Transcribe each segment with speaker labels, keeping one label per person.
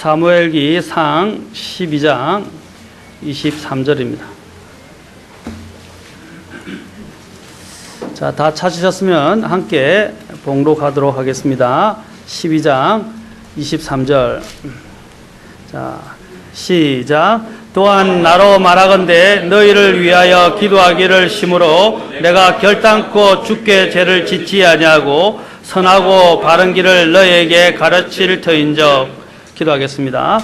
Speaker 1: 사무엘기 상 12장 23절입니다. 자, 다 찾으셨으면 함께 봉독하도록 하겠습니다. 12장 23절. 자, 시작. 또한 나로 말하건대 너희를 위하여 기도하기를 심으로 내가 결단코 주께 죄를 짓지 아니하고 선하고 바른 길을 너희에게 가르칠 터인즉. 기도하겠습니다.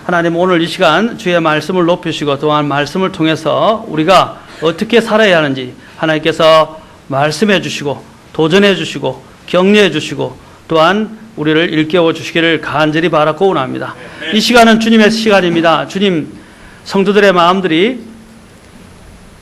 Speaker 1: 하나님, 오늘 이 시간 주의 말씀을 높이시고 또한 말씀을 통해서 우리가 어떻게 살아야 하는지 하나님께서 말씀해 주시고 도전해 주시고 격려해 주시고 또한 우리를 일깨워 주시기를 간절히 바라고 원합니다. 이 시간은 주님의 시간입니다. 주님, 성도들의 마음들이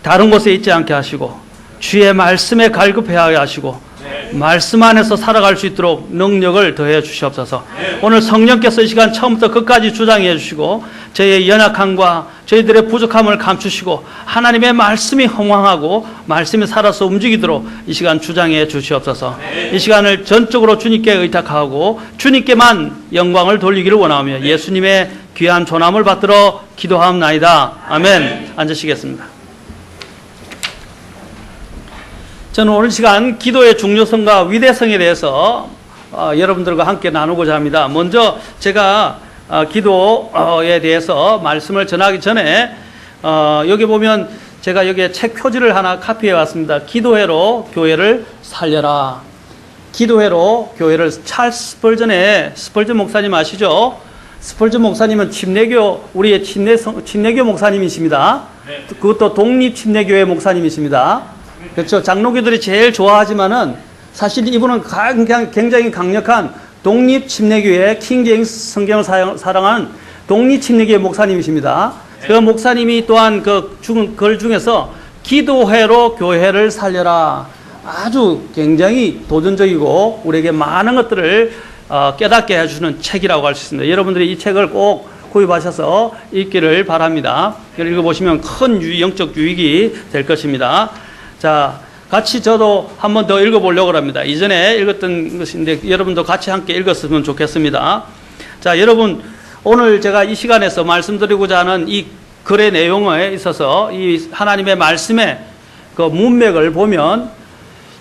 Speaker 1: 다른 곳에 있지 않게 하시고 주의 말씀에 갈급해야 하시고 말씀 안에서 살아갈 수 있도록 능력을 더해 주시옵소서. 오늘 성령께서 이 시간 처음부터 끝까지 주장해 주시고 저희의 연약함과 저희들의 부족함을 감추시고 하나님의 말씀이 흥황하고 말씀이 살아서 움직이도록 이 시간 주장해 주시옵소서. 이 시간을 전적으로 주님께 의탁하고 주님께만 영광을 돌리기를 원하며 예수님의 귀한 존함을 받들어 기도하옵나이다. 아멘. 앉으시겠습니다. 저는 오늘 시간 기도의 중요성과 위대성에 대해서 여러분들과 함께 나누고자 합니다. 먼저 제가 기도에 대해서 말씀을 전하기 전에 여기 보면 제가 여기에 책 표지를 하나 카피해 왔습니다. 기도회로 교회를 살려라. 기도회로 교회를. 찰스 스펄전의 스펄전 목사님 아시죠? 스펄전 목사님은 우리의 침례교 목사님이십니다. 그것도 독립침례교회 목사님이십니다. 그렇죠. 장로교들이 제일 좋아하지만은 사실 이분은 굉장히 강력한 독립침례교회 킹제임스 성경을 사랑하는 독립침례교회 목사님이십니다. 그 목사님이 또한 글 중에서 기도회로 교회를 살려라. 아주 굉장히 도전적이고 우리에게 많은 것들을 깨닫게 해주는 책이라고 할 수 있습니다. 여러분들이 이 책을 꼭 구입하셔서 읽기를 바랍니다. 읽어보시면 큰 영적 유익이 될 것입니다. 자, 같이 저도 한 번 더 읽어보려고 합니다. 이전에 읽었던 것인데 여러분도 같이 함께 읽었으면 좋겠습니다. 자, 여러분, 오늘 제가 이 시간에서 말씀드리고자 하는 이 글의 내용에 있어서 이 하나님의 말씀의 그 문맥을 보면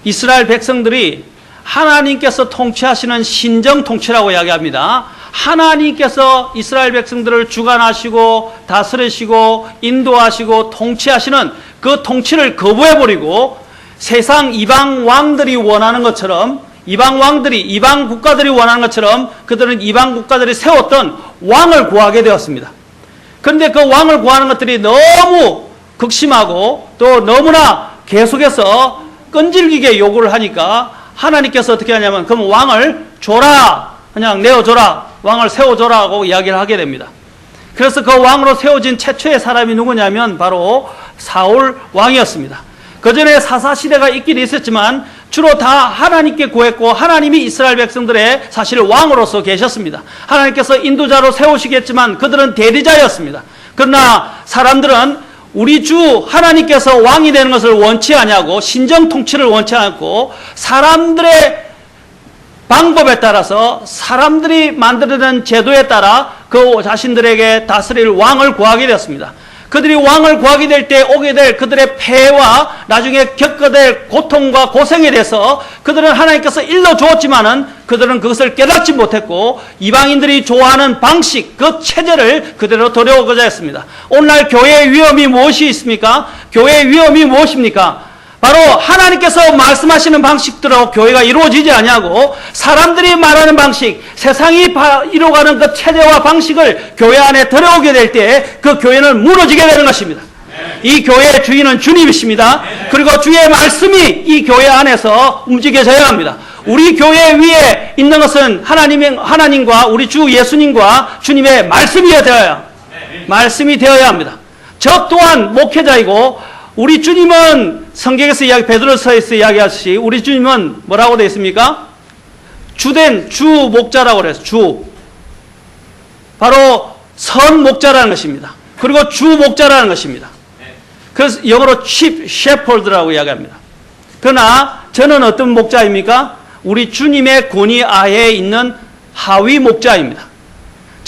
Speaker 1: 이스라엘 백성들이 하나님께서 통치하시는 신정 통치라고 이야기합니다. 하나님께서 이스라엘 백성들을 주관하시고 다스리시고 인도하시고 통치하시는 그 통치를 거부해버리고 세상 이방 왕들이 원하는 것처럼 이방 국가들이 원하는 것처럼 그들은 이방 국가들이 세웠던 왕을 구하게 되었습니다. 그런데 그 왕을 구하는 것들이 너무 극심하고 또 너무나 계속해서 끈질기게 요구를 하니까 하나님께서 어떻게 하냐면 그럼 왕을 줘라. 그냥 내어줘라. 왕을 세워줘라 하고 이야기를 하게 됩니다. 그래서 그 왕으로 세워진 최초의 사람이 누구냐면 바로 사울 왕이었습니다. 그 전에 사사시대가 있긴 있었지만 주로 다 하나님께 구했고 하나님이 이스라엘 백성들의 사실 왕으로서 계셨습니다. 하나님께서 인도자로 세우시겠지만 그들은 대리자였습니다. 그러나 사람들은 우리 주 하나님께서 왕이 되는 것을 원치 않냐고 신정 통치를 원치 않고 사람들의 방법에 따라서 사람들이 만들어낸 제도에 따라 그 자신들에게 다스릴 왕을 구하게 되었습니다. 그들이 왕을 구하게 될 때 오게 될 그들의 폐해와 나중에 겪게 될 고통과 고생에 대해서 그들은 하나님께서 일러주었지만은 그들은 그것을 깨닫지 못했고 이방인들이 좋아하는 방식, 그 체제를 그대로 들여오고자 했습니다. 오늘날 교회의 위험이 무엇이 있습니까? 교회의 위험이 무엇입니까? 바로 하나님께서 말씀하시는 방식대로 교회가 이루어지지 않냐고 사람들이 말하는 방식, 세상이 이루어가는 그 체제와 방식을 교회 안에 들여오게 될 때 그 교회는 무너지게 되는 것입니다. 이 교회의 주인은 주님이십니다. 그리고 주의 말씀이 이 교회 안에서 움직여져야 합니다. 우리 교회 위에 있는 것은 하나님과 우리 주 예수님과 주님의 말씀이 되어야 합니다. 저 또한 목회자이고 우리 주님은 성경에서 베드로서에서 이야기하듯이 우리 주님은 뭐라고 되어 있습니까? 주된 주 목자라고 그래서 주. 바로 선 목자라는 것입니다. 그리고 주 목자라는 것입니다. 그래서 영어로 chief shepherd라고 이야기합니다. 그러나 저는 어떤 목자입니까? 우리 주님의 권위 아래에 있는 하위 목자입니다.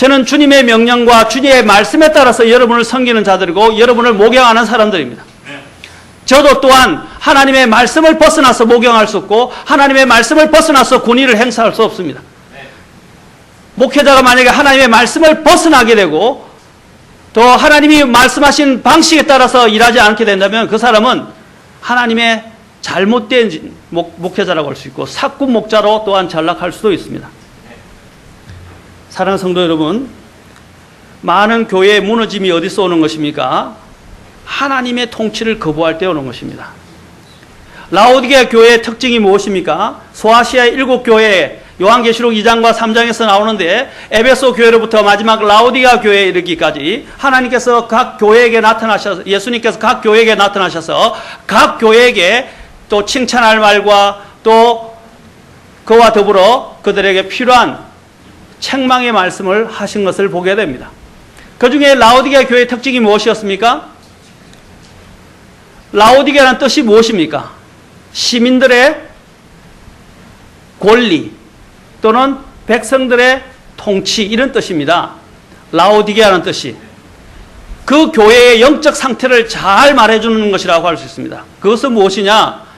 Speaker 1: 저는 주님의 명령과 주님의 말씀에 따라서 여러분을 섬기는 자들이고 여러분을 목양하는 사람들입니다. 저도 또한 하나님의 말씀을 벗어나서 목양할 수 없고 하나님의 말씀을 벗어나서 군의를 행사할 수 없습니다. 목회자가 만약에 하나님의 말씀을 벗어나게 되고 또 하나님이 말씀하신 방식에 따라서 일하지 않게 된다면 그 사람은 하나님의 잘못된 목회자라고 할 수 있고 사꾼 목자로 또한 전락할 수도 있습니다. 사랑하는 성도 여러분, 많은 교회의 무너짐이 어디서 오는 것입니까? 하나님의 통치를 거부할 때 오는 것입니다. 라오디게아 교회의 특징이 무엇입니까? 소아시아의 7교회 요한계시록 2장과 3장에서 나오는데 에베소 교회로부터 마지막 라오디게아 교회에 이르기까지 하나님께서 각 교회에게 나타나셔서 예수님께서 각 교회에게 나타나셔서 각 교회에게 또 칭찬할 말과 또 그와 더불어 그들에게 필요한 책망의 말씀을 하신 것을 보게 됩니다. 그 중에 라오디게아 교회의 특징이 무엇이었습니까? 라오디게아라는 뜻이 무엇입니까? 시민들의 권리 또는 백성들의 통치 이런 뜻입니다. 라오디게아라는 뜻이 그 교회의 영적 상태를 잘 말해주는 것이라고 할 수 있습니다. 그것은 무엇이냐?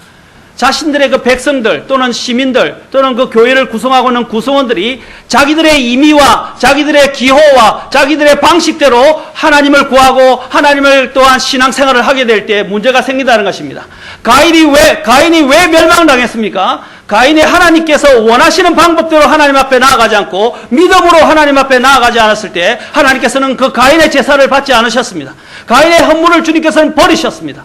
Speaker 1: 자신들의 그 백성들 또는 시민들 또는 그 교회를 구성하고 있는 구성원들이 자기들의 임의와 자기들의 기호와 자기들의 방식대로 하나님을 구하고 하나님을 또한 신앙생활을 하게 될 때 문제가 생긴다는 것입니다. 가인이 왜 멸망당했습니까? 가인이 하나님께서 원하시는 방법대로 하나님 앞에 나아가지 않고 믿음으로 하나님 앞에 나아가지 않았을 때 하나님께서는 그 가인의 제사를 받지 않으셨습니다. 가인의 헌물을 주님께서는 버리셨습니다.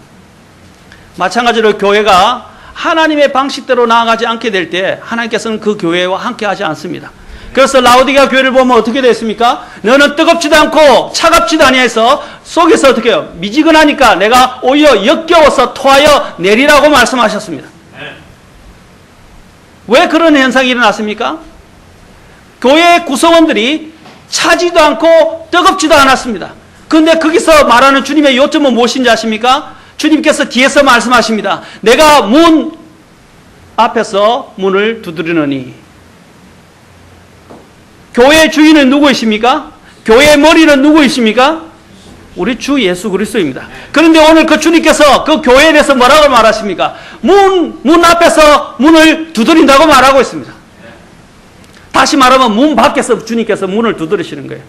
Speaker 1: 마찬가지로 교회가 하나님의 방식대로 나아가지 않게 될 때 하나님께서는 그 교회와 함께 하지 않습니다. 그래서 라오디게아 교회를 보면 어떻게 됐습니까? 너는 뜨겁지도 않고 차갑지도 아니해서 속에서 어떻게 해요? 미지근하니까 내가 오히려 역겨워서 토하여 내리라고 말씀하셨습니다. 왜 그런 현상이 일어났습니까? 교회의 구성원들이 차지도 않고 뜨겁지도 않았습니다. 그런데 거기서 말하는 주님의 요점은 무엇인지 아십니까? 주님께서 뒤에서 말씀하십니다. 내가 문 앞에서 문을 두드리느니. 교회의 주인은 누구이십니까? 교회의 머리는 누구이십니까? 우리 주 예수 그리스도입니다. 그런데 오늘 그 주님께서 그 교회에 대해서 뭐라고 말하십니까? 문 앞에서 문을 두드린다고 말하고 있습니다. 다시 말하면 문 밖에서 주님께서 문을 두드리시는 거예요.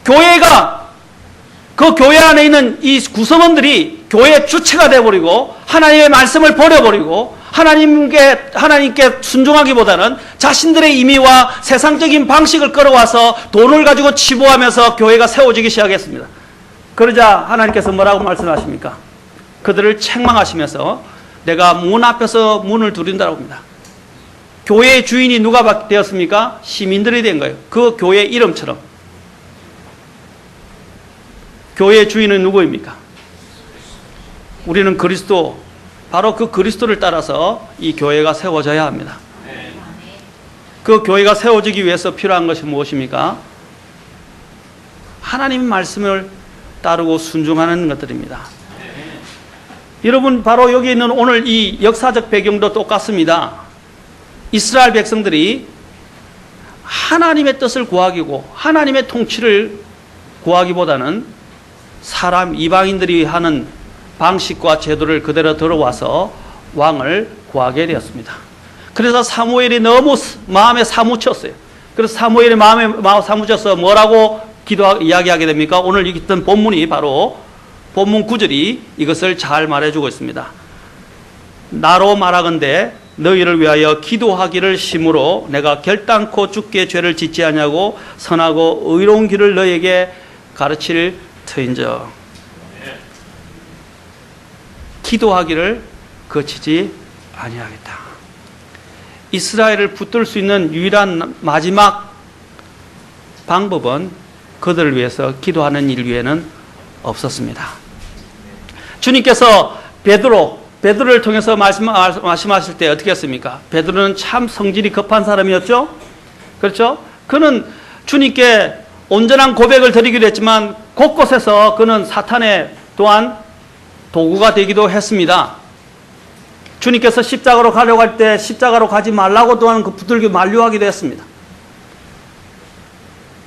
Speaker 1: 교회가 그 교회 안에 있는 이 구성원들이 교회의 주체가 되어버리고 하나님의 말씀을 버려버리고 하나님께 순종하기보다는 자신들의 임의와 세상적인 방식을 끌어와서 돈을 가지고 치부하면서 교회가 세워지기 시작했습니다. 그러자 하나님께서 뭐라고 말씀하십니까? 그들을 책망하시면서 내가 문 앞에서 문을 두드린다고 합니다. 교회의 주인이 누가 되었습니까? 시민들이 된 거예요. 그 교회 이름처럼. 교회의 주인은 누구입니까? 우리는 그리스도, 바로 그 그리스도를 따라서 이 교회가 세워져야 합니다. 그 교회가 세워지기 위해서 필요한 것이 무엇입니까? 하나님의 말씀을 따르고 순종하는 것들입니다. 여러분, 바로 여기 있는 오늘 이 역사적 배경도 똑같습니다. 이스라엘 백성들이 하나님의 뜻을 구하기고 하나님의 통치를 구하기보다는 사람 이방인들이 하는 방식과 제도를 그대로 들어와서 왕을 구하게 되었습니다. 그래서 사무엘이 너무 마음에 사무쳤어요. 그래서 사무엘이 마음에 사무쳐서 뭐라고 이야기하게 됩니까? 오늘 읽던 본문이 바로 본문 9절이 이것을 잘 말해주고 있습니다. 나로 말하건대 너희를 위하여 기도하기를 심으로 내가 결단코 죽게 죄를 짓지 아니하고 선하고 의로운 길을 너희에게 가르칠 터인저. 기도하기를 거치지 아니하겠다. 이스라엘을 붙들 수 있는 유일한 마지막 방법은 그들을 위해서 기도하는 일 외에는 없었습니다. 주님께서 베드로를 통해서 말씀하실 때 어떻게 했습니까? 베드로는 참 성질이 급한 사람이었죠? 그렇죠? 그는 주님께 온전한 고백을 드리기도 했지만 곳곳에서 그는 사탄의 또한 도구가 되기도 했습니다. 주님께서 십자가로 가려고 할 때 십자가로 가지 말라고 또한 그 붙들고 만류하기도 했습니다.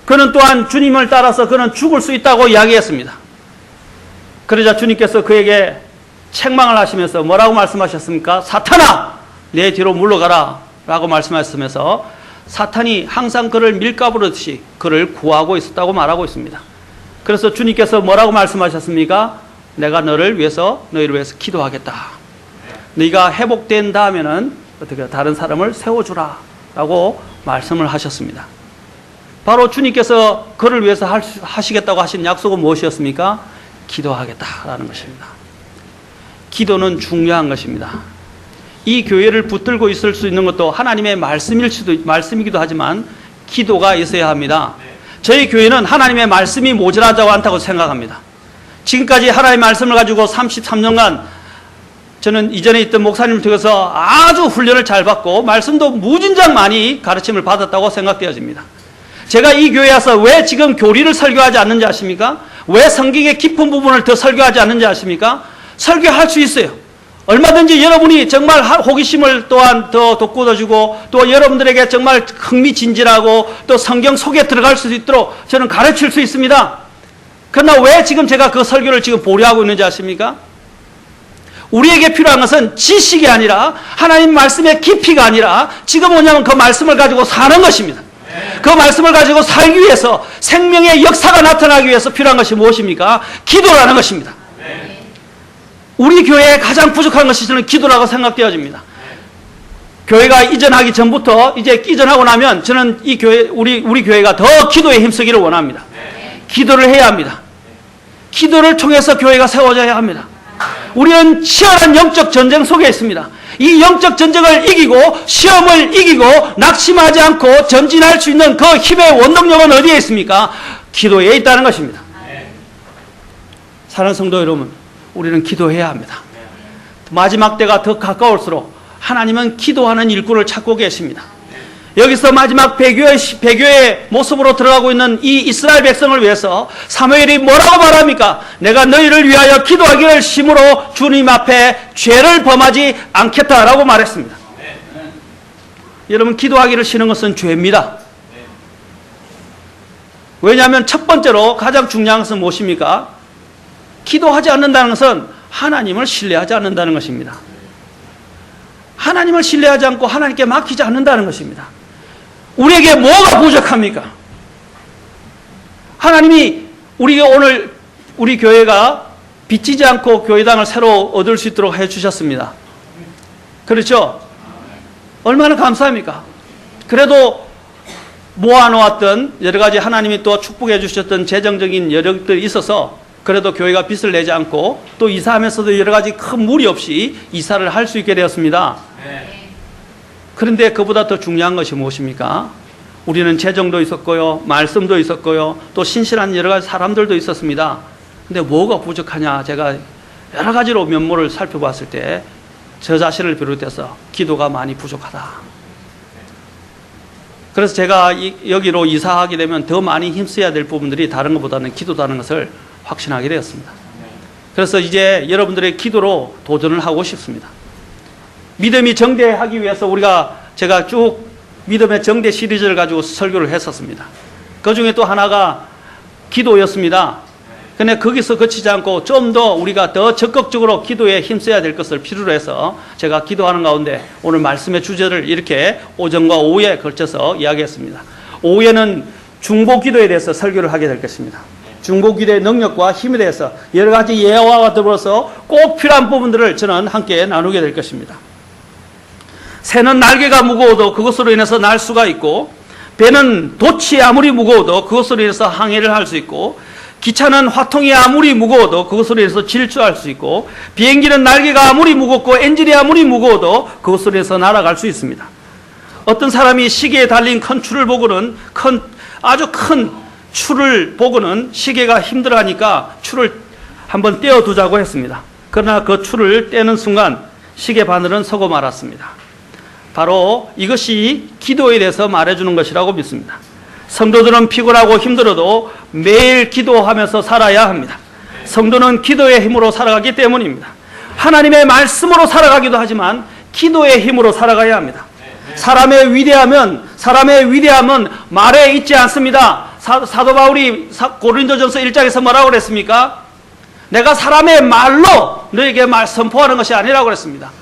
Speaker 1: 그는 또한 주님을 따라서 그는 죽을 수 있다고 이야기했습니다. 그러자 주님께서 그에게 책망을 하시면서 뭐라고 말씀하셨습니까? 사탄아, 내 뒤로 물러가라 라고 말씀하시면서 사탄이 항상 그를 밀가부르듯이 그를 구하고 있었다고 말하고 있습니다. 그래서 주님께서 뭐라고 말씀하셨습니까? 내가 너희를 위해서 기도하겠다. 네가 회복된 다음에는 어떻게 다른 사람을 세워주라 라고 말씀을 하셨습니다. 바로 주님께서 그를 위해서 하시겠다고 하신 약속은 무엇이었습니까? 기도하겠다라는 것입니다. 기도는 중요한 것입니다. 이 교회를 붙들고 있을 수 있는 것도 하나님의 말씀이기도 하지만 기도가 있어야 합니다. 저희 교회는 하나님의 말씀이 모자라지 않다고 생각합니다. 지금까지 하나님의 말씀을 가지고 33년간 저는 이전에 있던 목사님을 통해서 아주 훈련을 잘 받고 말씀도 무진장 많이 가르침을 받았다고 생각되어집니다. 제가 이 교회에 와서 왜 지금 교리를 설교하지 않는지 아십니까? 왜 성경의 깊은 부분을 더 설교하지 않는지 아십니까? 설교할 수 있어요. 얼마든지 여러분이 정말 호기심을 또한 더 돋구어주고 또 여러분들에게 정말 흥미진진하고 또 성경 속에 들어갈 수 있도록 저는 가르칠 수 있습니다. 그러나 왜 지금 제가 그 설교를 지금 보류하고 있는지 아십니까? 우리에게 필요한 것은 지식이 아니라 하나님 말씀의 깊이가 아니라 지금 뭐냐면 그 말씀을 가지고 사는 것입니다. 그 말씀을 가지고 살기 위해서 생명의 역사가 나타나기 위해서 필요한 것이 무엇입니까? 기도라는 것입니다. 우리 교회에 가장 부족한 것이 저는 기도라고 생각되어집니다. 교회가 이전하기 전부터 이제 이전하고 나면 저는 이 교회 우리 교회가 더 기도에 힘쓰기를 원합니다. 기도를 해야 합니다. 기도를 통해서 교회가 세워져야 합니다. 우리는 치열한 영적 전쟁 속에 있습니다. 이 영적 전쟁을 이기고 시험을 이기고 낙심하지 않고 전진할 수 있는 그 힘의 원동력은 어디에 있습니까? 기도에 있다는 것입니다. 사랑하는 성도 여러분, 우리는 기도해야 합니다. 마지막 때가 더 가까울수록 하나님은 기도하는 일꾼을 찾고 계십니다. 여기서 마지막 배교의 모습으로 들어가고 있는 이 이스라엘 백성을 위해서 사무엘이 뭐라고 말합니까? 내가 너희를 위하여 기도하기를 심으로 주님 앞에 죄를 범하지 않겠다라고 말했습니다. 여러분, 기도하기를 싫은 것은 죄입니다. 왜냐하면 첫 번째로 가장 중요한 것은 무엇입니까? 기도하지 않는다는 것은 하나님을 신뢰하지 않는다는 것입니다. 하나님을 신뢰하지 않고 하나님께 맡기지 않는다는 것입니다. 우리에게 뭐가 부족합니까? 하나님이 우리가 오늘 우리 교회가 빚지지 않고 교회당을 새로 얻을 수 있도록 해주셨습니다. 그렇죠? 얼마나 감사합니까? 그래도 모아놓았던 여러 가지 하나님이 또 축복해 주셨던 재정적인 여력들이 있어서 그래도 교회가 빚을 내지 않고 또 이사하면서도 여러 가지 큰 무리 없이 이사를 할 수 있게 되었습니다. 그런데 그보다 더 중요한 것이 무엇입니까? 우리는 재정도 있었고요, 말씀도 있었고요, 또 신실한 여러 가지 사람들도 있었습니다. 근데 뭐가 부족하냐? 제가 여러 가지로 면모를 살펴봤을 때 저 자신을 비롯해서 기도가 많이 부족하다. 그래서 제가 여기로 이사하게 되면 더 많이 힘써야 될 부분들이 다른 것보다는 기도다는 것을 확신하게 되었습니다. 그래서 이제 여러분들의 기도로 도전을 하고 싶습니다. 믿음이 정대하기 위해서 제가 쭉 믿음의 정대 시리즈를 가지고 설교를 했었습니다. 그 중에 또 하나가 기도였습니다. 근데 거기서 그치지 않고 좀 더 우리가 더 적극적으로 기도에 힘써야 될 것을 필요로 해서 제가 기도하는 가운데 오늘 말씀의 주제를 이렇게 오전과 오후에 걸쳐서 이야기했습니다. 오후에는 중보 기도에 대해서 설교를 하게 될 것입니다. 중보 기도의 능력과 힘에 대해서 여러 가지 예화와 더불어서 꼭 필요한 부분들을 저는 함께 나누게 될 것입니다. 새는 날개가 무거워도 그것으로 인해서 날 수가 있고, 배는 돛이 아무리 무거워도 그것으로 인해서 항해를 할 수 있고, 기차는 화통이 아무리 무거워도 그것으로 인해서 질주할 수 있고, 비행기는 날개가 아무리 무겁고 엔진이 아무리 무거워도 그것으로 인해서 날아갈 수 있습니다. 어떤 사람이 시계에 달린 큰 줄을 보고는 아주 큰 줄을 보고는 시계가 힘들어하니까 줄을 한번 떼어두자고 했습니다. 그러나 그 줄을 떼는 순간 시계 바늘은 서고 말았습니다. 바로 이것이 기도에 대해서 말해주는 것이라고 믿습니다. 성도들은 피곤하고 힘들어도 매일 기도하면서 살아야 합니다. 성도는 기도의 힘으로 살아가기 때문입니다. 하나님의 말씀으로 살아가기도 하지만 기도의 힘으로 살아가야 합니다. 사람의 위대함은 말에 있지 않습니다. 사도 바울이 고린도전서 1장에서 뭐라고 그랬습니까? 내가 사람의 말로 너에게 선포하는 것이 아니라고 그랬습니다.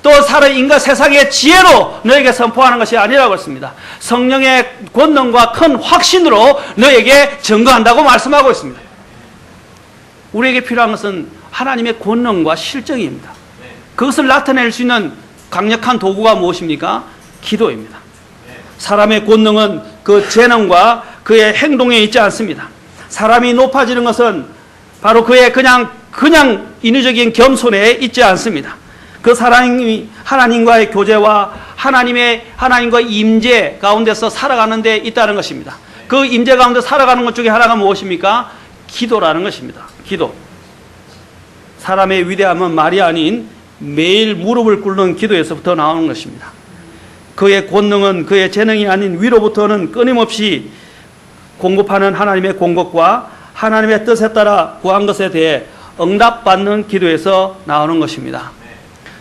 Speaker 1: 또 인간 세상의 지혜로 너에게 선포하는 것이 아니라고 했습니다. 성령의 권능과 큰 확신으로 너에게 증거한다고 말씀하고 있습니다. 우리에게 필요한 것은 하나님의 권능과 실정입니다. 그것을 나타낼 수 있는 강력한 도구가 무엇입니까? 기도입니다. 사람의 권능은 그 재능과 그의 행동에 있지 않습니다. 사람이 높아지는 것은 바로 그의 그냥 인위적인 겸손에 있지 않습니다. 그 사람이 하나님과의 교제와 하나님과 임재 가운데서 살아가는 데 있다는 것입니다. 그 임재 가운데 살아가는 것 중에 하나가 무엇입니까? 기도라는 것입니다. 기도. 사람의 위대함은 말이 아닌 매일 무릎을 꿇는 기도에서부터 나오는 것입니다. 그의 권능은 그의 재능이 아닌 위로부터는 끊임없이 공급하는 하나님의 공급과 하나님의 뜻에 따라 구한 것에 대해 응답받는 기도에서 나오는 것입니다.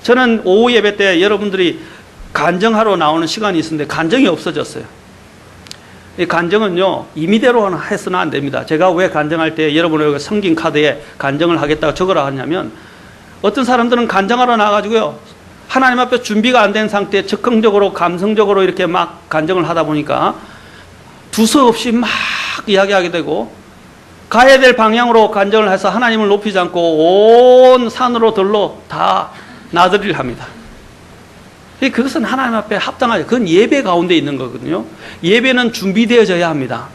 Speaker 1: 저는 오후 예배 때 여러분들이 간증하러 나오는 시간이 있었는데 간증이 없어졌어요. 이 간증은요, 임의대로 해서는 안 됩니다. 제가 왜 간증할 때 여러분의 성긴 카드에 간증을 하겠다고 적으라 하냐면, 어떤 사람들은 간증하러 나가지고요, 하나님 앞에 준비가 안 된 상태에 즉흥적으로 감성적으로 이렇게 막 간증을 하다 보니까 두서없이 막 이야기하게 되고, 가야 될 방향으로 간증을 해서 하나님을 높이지 않고 온 산으로 들로 다 나들이를 합니다. 그것은 하나님 앞에 합당하죠. 그건 예배 가운데 있는 거거든요. 예배는 준비되어져야 합니다.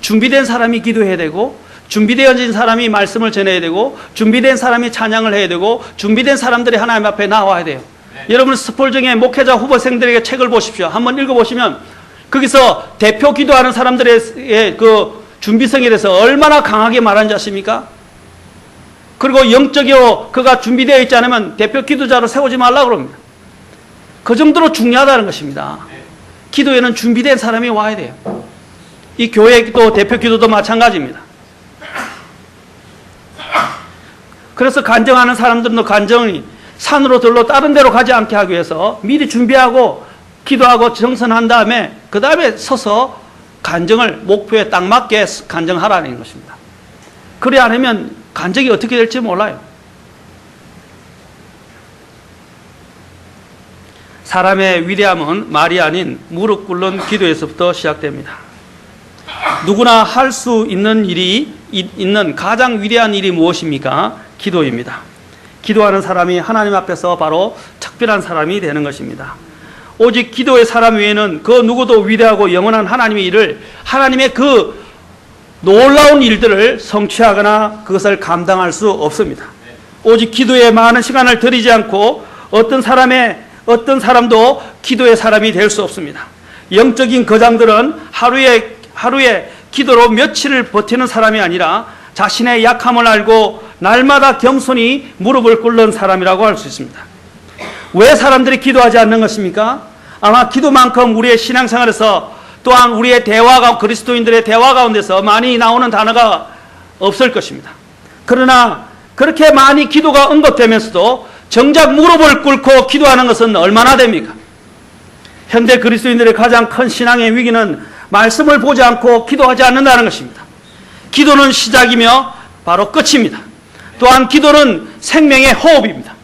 Speaker 1: 준비된 사람이 기도해야 되고, 준비되어진 사람이 말씀을 전해야 되고, 준비된 사람이 찬양을 해야 되고, 준비된 사람들이 하나님 앞에 나와야 돼요. 여러분 스폴정의 목회자 후보생들에게 책을 보십시오. 한번 읽어보시면 거기서 대표 기도하는 사람들의 그 준비성에 대해서 얼마나 강하게 말하는지 아십니까? 그리고 영적이요 그가 준비되어 있지 않으면 대표 기도자로 세우지 말라고 그럽니다. 그 정도로 중요하다는 것입니다. 기도에는 준비된 사람이 와야 돼요. 이 교회 또 대표 기도도 마찬가지입니다. 그래서 간증하는 사람들은 간증이 산으로 들로 다른 데로 가지 않게 하기 위해서 미리 준비하고 기도하고 정선한 다음에 그 다음에 서서 간증을 목표에 딱 맞게 간증하라는 것입니다. 그래 않으면 간증이 어떻게 될지 몰라요. 사람의 위대함은 말이 아닌 무릎 꿇는 기도에서부터 시작됩니다. 누구나 할 수 있는 일이 있는 가장 위대한 일이 무엇입니까? 기도입니다. 기도하는 사람이 하나님 앞에서 바로 특별한 사람이 되는 것입니다. 오직 기도의 사람 외에는 그 누구도 위대하고 영원한 하나님의 일을, 하나님의 그 놀라운 일들을 성취하거나 그것을 감당할 수 없습니다. 오직 기도에 많은 시간을 들이지 않고 어떤 사람도 기도의 사람이 될 수 없습니다. 영적인 거장들은 하루에 기도로 며칠을 버티는 사람이 아니라 자신의 약함을 알고 날마다 겸손히 무릎을 꿇는 사람이라고 할 수 있습니다. 왜 사람들이 기도하지 않는 것입니까? 아마 기도만큼 우리의 신앙생활에서 또한 우리의 그리스도인들의 대화 가운데서 많이 나오는 단어가 없을 것입니다. 그러나 그렇게 많이 기도가 언급되면서도 정작 무릎을 꿇고 기도하는 것은 얼마나 됩니까? 현대 그리스도인들의 가장 큰 신앙의 위기는 말씀을 보지 않고 기도하지 않는다는 것입니다. 기도는 시작이며 바로 끝입니다. 또한 기도는 생명의 호흡입니다.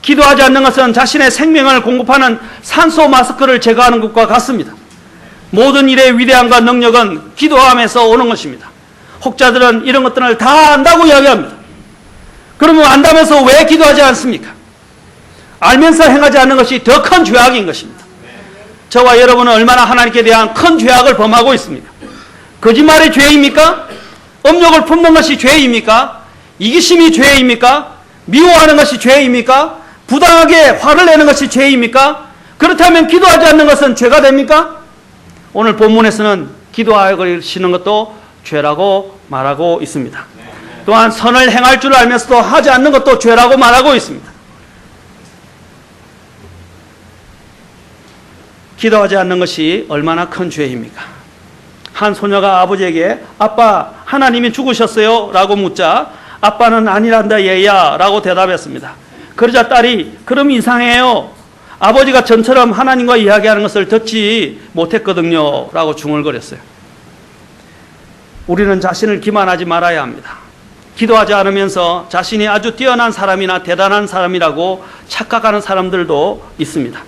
Speaker 1: 기도하지 않는 것은 자신의 생명을 공급하는 산소 마스크를 제거하는 것과 같습니다. 모든 일의 위대함과 능력은 기도함에서 오는 것입니다. 혹자들은 이런 것들을 다 안다고 이야기합니다. 그러면 안다면서 왜 기도하지 않습니까? 알면서 행하지 않는 것이 더 큰 죄악인 것입니다. 저와 여러분은 얼마나 하나님께 대한 큰 죄악을 범하고 있습니까? 거짓말이 죄입니까? 음욕을 품는 것이 죄입니까? 이기심이 죄입니까? 미워하는 것이 죄입니까? 부당하게 화를 내는 것이 죄입니까? 그렇다면 기도하지 않는 것은 죄가 됩니까? 오늘 본문에서는 기도하시는 것도 죄라고 말하고 있습니다. 또한 선을 행할 줄 알면서도 하지 않는 것도 죄라고 말하고 있습니다. 기도하지 않는 것이 얼마나 큰 죄입니까? 한 소녀가 아버지에게 아빠 하나님이 죽으셨어요? 라고 묻자 아빠는 아니란다 얘야 라고 대답했습니다. 그러자 딸이 그럼 이상해요. 아버지가 전처럼 하나님과 이야기하는 것을 듣지 못했거든요 라고 중얼거렸어요. 우리는 자신을 기만하지 말아야 합니다. 기도하지 않으면서 자신이 아주 뛰어난 사람이나 대단한 사람이라고 착각하는 사람들도 있습니다.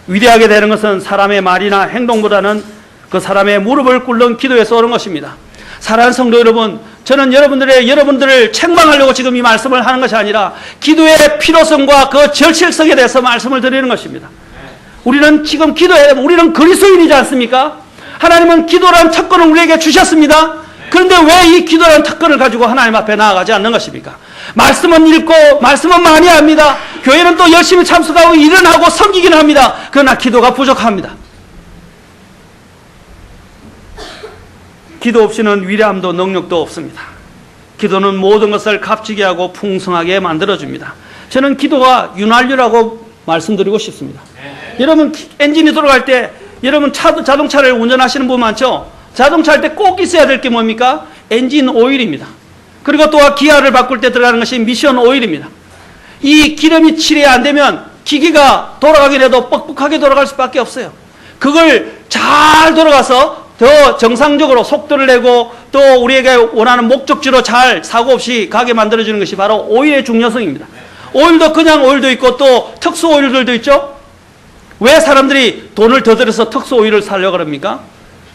Speaker 1: 위대하게 되는 것은 사람의 말이나 행동보다는 그 사람의 무릎을 꿇는 기도에서 오는 것입니다. 사랑하는 성도 여러분, 저는 여러분들을 책망하려고 지금 이 말씀을 하는 것이 아니라 기도의 필요성과 그 절실성에 대해서 말씀을 드리는 것입니다. 우리는 지금 우리는 그리스도인이지 않습니까? 하나님은 기도라는 특권을 우리에게 주셨습니다. 그런데 왜 이 기도라는 특권을 가지고 하나님 앞에 나아가지 않는 것입니까? 말씀은 읽고 말씀은 많이 합니다. 교회는 또 열심히 참석하고 일은 하고 섬기기는 합니다. 그러나 기도가 부족합니다. 기도 없이는 위대함도 능력도 없습니다. 기도는 모든 것을 값지게 하고 풍성하게 만들어줍니다. 저는 기도가 윤활유라고 말씀드리고 싶습니다. 여러분 엔진이 돌아갈 때 여러분 자동차를 운전하시는 분 많죠? 자동차 할 때 꼭 있어야 될 게 뭡니까? 엔진 오일입니다. 그리고 또한 기아를 바꿀 때 들어가는 것이 미션 오일입니다. 이 기름이 칠해 안 되면 기계가 돌아가긴 해도 뻑뻑하게 돌아갈 수밖에 없어요. 그걸 잘 돌아가서 더 정상적으로 속도를 내고 또 우리에게 원하는 목적지로 잘 사고 없이 가게 만들어주는 것이 바로 오일의 중요성입니다. 오일도 그냥 오일도 있고 또 특수 오일들도 있죠. 왜 사람들이 돈을 더 들여서 특수 오일을 사려고 그럽니까?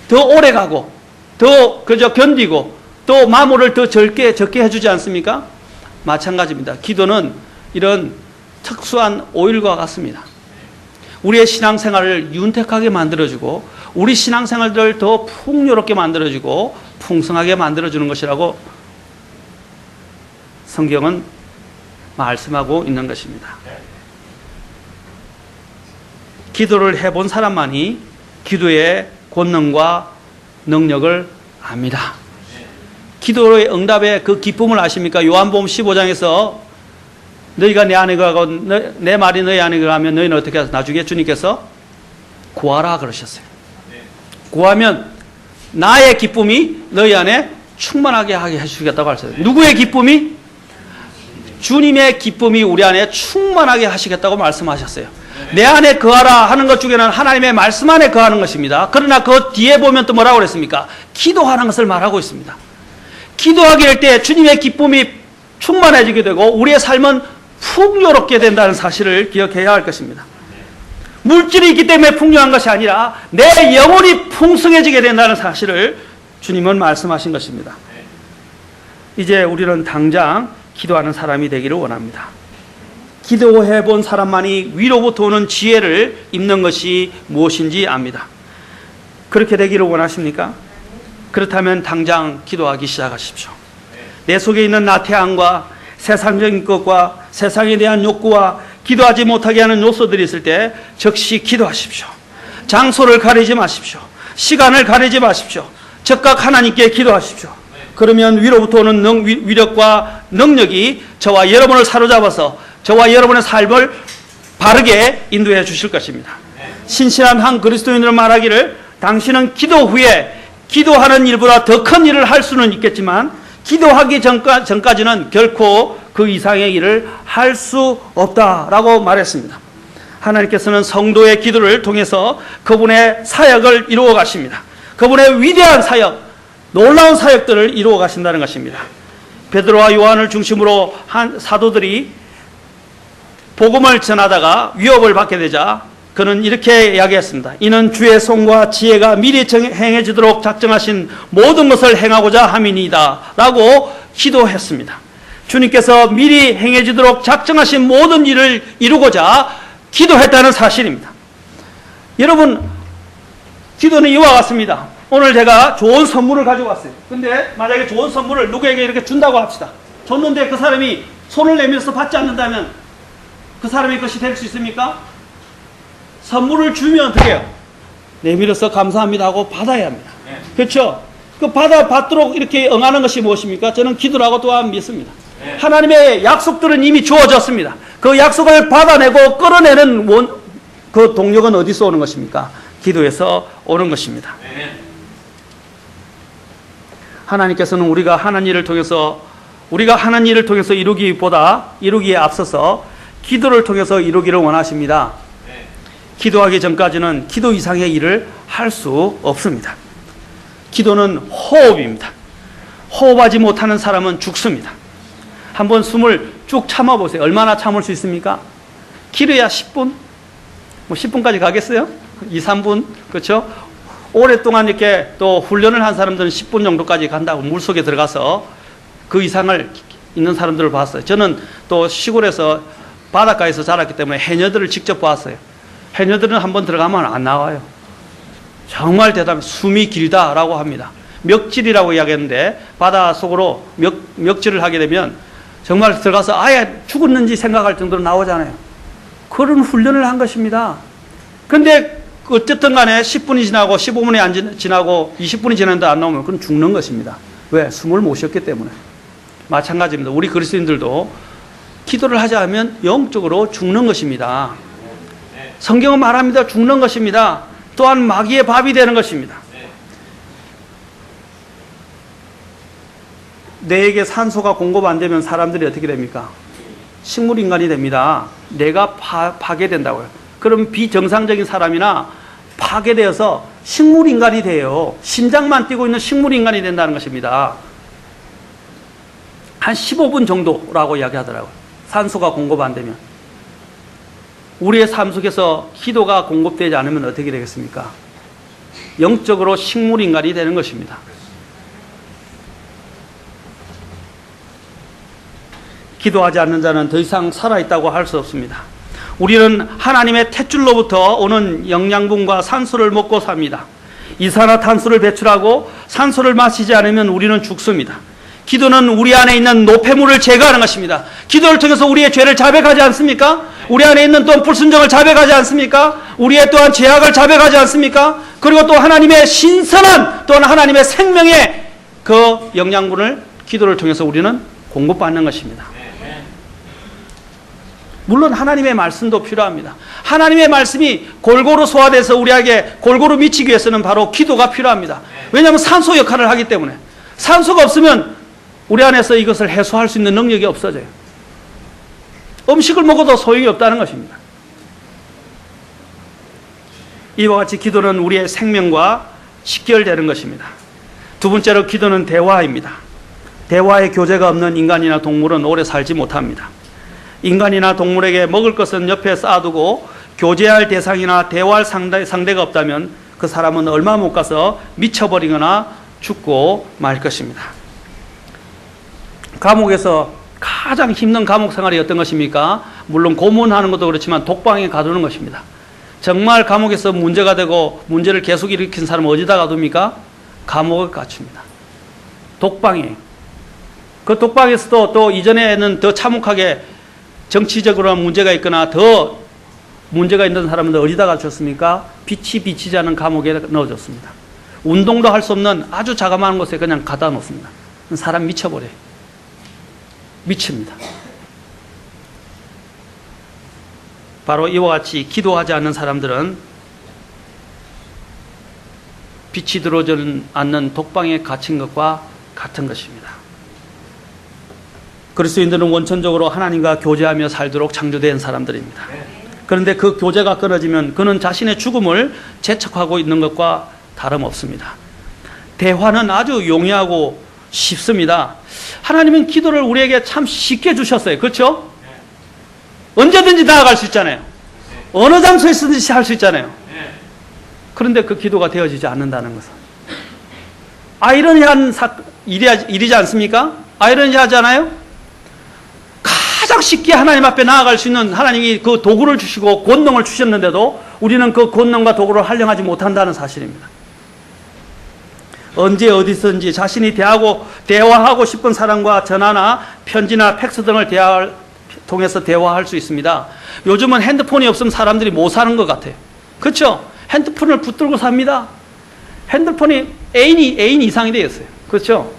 Speaker 1: 더 오래 가고 더 견디고 또 마모를 더 적게 해주지 않습니까? 마찬가지입니다. 기도는 이런 특수한 오일과 같습니다. 우리의 신앙생활을 윤택하게 만들어주고 우리 신앙생활들을 더 풍요롭게 만들어주고 풍성하게 만들어주는 것이라고 성경은 말씀하고 있는 것입니다. 기도를 해본 사람만이 기도의 권능과 능력을 압니다. 기도의 응답의 그 기쁨을 아십니까? 요한복음 15장에서 너희가 내 안에 거하고 내 말이 너희 안에 거하면 너희는 어떻게 해서 나중에 주님께서 구하라 그러셨어요. 구하면 나의 기쁨이 너희 안에 충만하게 하게 해주시겠다고 하셨어요. 누구의 기쁨이? 주님의 기쁨이 우리 안에 충만하게 하시겠다고 말씀하셨어요. 내 안에 거하라 하는 것 중에는 하나님의 말씀 안에 거하는 것입니다. 그러나 그 뒤에 보면 또 뭐라고 그랬습니까? 기도하는 것을 말하고 있습니다. 기도하게 될 때 주님의 기쁨이 충만해지게 되고 우리의 삶은 풍요롭게 된다는 사실을 기억해야 할 것입니다. 물질이 있기 때문에 풍요한 것이 아니라 내 영혼이 풍성해지게 된다는 사실을 주님은 말씀하신 것입니다. 이제 우리는 당장 기도하는 사람이 되기를 원합니다. 기도해 본 사람만이 위로부터 오는 지혜를 입는 것이 무엇인지 압니다. 그렇게 되기를 원하십니까? 그렇다면 당장 기도하기 시작하십시오. 내 속에 있는 나태함과 세상적인 것과 세상에 대한 욕구와 기도하지 못하게 하는 요소들이 있을 때 즉시 기도하십시오. 장소를 가리지 마십시오. 시간을 가리지 마십시오. 즉각 하나님께 기도하십시오. 그러면 위로부터 오는 위력과 능력이 저와 여러분을 사로잡아서 저와 여러분의 삶을 바르게 인도해 주실 것입니다. 신실한 한 그리스도인으로 말하기를 당신은 기도 후에 기도하는 일보다 더 큰 일을 할 수는 있겠지만 기도하기 전까지는 결코 그 이상의 일을 할 수 없다라고 말했습니다. 하나님께서는 성도의 기도를 통해서 그분의 사역을 이루어 가십니다. 그분의 위대한 사역, 놀라운 사역들을 이루어 가신다는 것입니다. 베드로와 요한을 중심으로 한 사도들이 복음을 전하다가 위협을 받게 되자 그는 이렇게 이야기했습니다. 이는 주의 손과 지혜가 미리 행해지도록 작정하신 모든 것을 행하고자 함이니이다 라고 기도했습니다. 주님께서 미리 행해지도록 작정하신 모든 일을 이루고자 기도했다는 사실입니다. 여러분, 기도는 이와 같습니다. 오늘 제가 좋은 선물을 가지고 왔어요. 근데 만약에 좋은 선물을 누구에게 이렇게 준다고 합시다. 줬는데 그 사람이 손을 내밀어서 받지 않는다면 그 사람의 것이 될 수 있습니까? 선물을 주면 어떻게 해요? 내밀어서 감사합니다 하고 받아야 합니다. 네. 그렇죠? 그 받도록 이렇게 응하는 것이 무엇입니까? 저는 기도라고 또한 믿습니다. 네. 하나님의 약속들은 이미 주어졌습니다. 그 약속을 받아내고 끌어내는 그 동력은 어디서 오는 것입니까? 기도에서 오는 것입니다. 네. 하나님께서는 우리가 하는 일을 통해서 이루기에 앞서서 기도를 통해서 이루기를 원하십니다. 기도하기 전까지는 기도 이상의 일을 할 수 없습니다. 기도는 호흡입니다. 호흡하지 못하는 사람은 죽습니다. 한번 숨을 쭉 참아보세요. 얼마나 참을 수 있습니까? 길어야 10분? 뭐 10분까지 가겠어요? 2, 3분? 그렇죠? 오랫동안 이렇게 또 훈련을 한 사람들은 10분 정도까지 간다고 물속에 들어가서 그 이상을 있는 사람들을 봤어요. 저는 또 시골에서 바닷가에서 자랐기 때문에 해녀들을 직접 봤어요. 해녀들은 한번 들어가면 안 나와요. 정말 대단해. 숨이 길다라고 합니다. 멱질이라고 이야기했는데 바다 속으로 멱질을 하게 되면 정말 들어가서 아예 죽었는지 생각할 정도로 나오잖아요. 그런 훈련을 한 것입니다. 그런데 어쨌든 간에 10분이 지나고 15분이 안 지나고 20분이 지났는데 안 나오면 그건 죽는 것입니다. 왜? 숨을 못 쉬었기 때문에. 마찬가지입니다. 우리 그리스도인들도 기도를 하지 않으면 영적으로 죽는 것입니다. 성경은 말합니다. 죽는 것입니다. 또한 마귀의 밥이 되는 것입니다. 뇌에게 산소가 공급 안 되면 사람들이 어떻게 됩니까? 식물인간이 됩니다. 뇌가 파괴된다고요. 그럼 비정상적인 사람이나 파괴되어서 식물인간이 돼요. 심장만 뛰고 있는 식물인간이 된다는 것입니다. 한 15분 정도라고 이야기하더라고요. 산소가 공급 안 되면. 우리의 삶 속에서 기도가 공급되지 않으면 어떻게 되겠습니까? 영적으로 식물인간이 되는 것입니다. 기도하지 않는 자는 더 이상 살아있다고 할 수 없습니다. 우리는 하나님의 탯줄로부터 오는 영양분과 산소를 먹고 삽니다. 이산화탄소를 배출하고 산소를 마시지 않으면 우리는 죽습니다. 기도는 우리 안에 있는 노폐물을 제거하는 것입니다. 기도를 통해서 우리의 죄를 자백하지 않습니까? 우리 안에 있는 또 불순종을 자백하지 않습니까? 우리의 또한 죄악을 자백하지 않습니까? 그리고 또 하나님의 신선한 또한 하나님의 생명의 그 영양분을 기도를 통해서 우리는 공급받는 것입니다. 물론 하나님의 말씀도 필요합니다. 하나님의 말씀이 골고루 소화돼서 우리에게 골고루 미치기 위해서는 바로 기도가 필요합니다. 왜냐하면 산소 역할을 하기 때문에. 산소가 없으면 우리 안에서 이것을 해소할 수 있는 능력이 없어져요. 음식을 먹어도 소용이 없다는 것입니다. 이와 같이 기도는 우리의 생명과 직결되는 것입니다. 두 번째로 기도는 대화입니다. 대화의 교제가 없는 인간이나 동물은 오래 살지 못합니다. 인간이나 동물에게 먹을 것은 옆에 쌓아두고 교제할 대상이나 대화할 상대가 없다면 그 사람은 얼마 못 가서 미쳐버리거나 죽고 말 것입니다. 감옥에서 가장 힘든 감옥 생활이 어떤 것입니까? 물론 고문하는 것도 그렇지만 독방에 가두는 것입니다. 정말 감옥에서 문제가 되고 문제를 계속 일으킨 사람은 어디다 가둡니까? 감옥에 갇힙니다. 독방에. 그 독방에서도 또 이전에는 더 참혹하게 정치적으로 문제가 있거나 더 문제가 있는 사람은 어디다 갇혔습니까? 빛이 비치지 않은 감옥에 넣어줬습니다. 운동도 할 수 없는 아주 자그마한 곳에 그냥 갖다 놓습니다. 사람 미쳐버려요. 미칩니다. 바로 이와 같이 기도하지 않는 사람들은 빛이 들어오지 않는 독방에 갇힌 것과 같은 것입니다. 그리스도인들은 원천적으로 하나님과 교제하며 살도록 창조된 사람들입니다. 그런데 그 교제가 끊어지면 그는 자신의 죽음을 재촉하고 있는 것과 다름없습니다. 대화는 아주 용이하고 쉽습니다. 하나님은 기도를 우리에게 참 쉽게 주셨어요. 그렇죠? 언제든지 나아갈 수 있잖아요. 어느 장소에 있든지 할 수 있잖아요. 그런데 그 기도가 되어지지 않는다는 것은 아이러니한 일이지 않습니까? 아이러니하지 않아요? 가장 쉽게 하나님 앞에 나아갈 수 있는 하나님이 그 도구를 주시고 권능을 주셨는데도 우리는 그 권능과 도구를 활용하지 못한다는 사실입니다. 언제 어디서든지 자신이 대화하고 싶은 사람과 전화나 편지나 팩스 등을 통해서 대화할 수 있습니다. 요즘은 핸드폰이 없으면 사람들이 못 사는 것 같아요. 그렇죠? 핸드폰을 붙들고 삽니다. 핸드폰이 애인 이상이 되었어요. 그렇죠?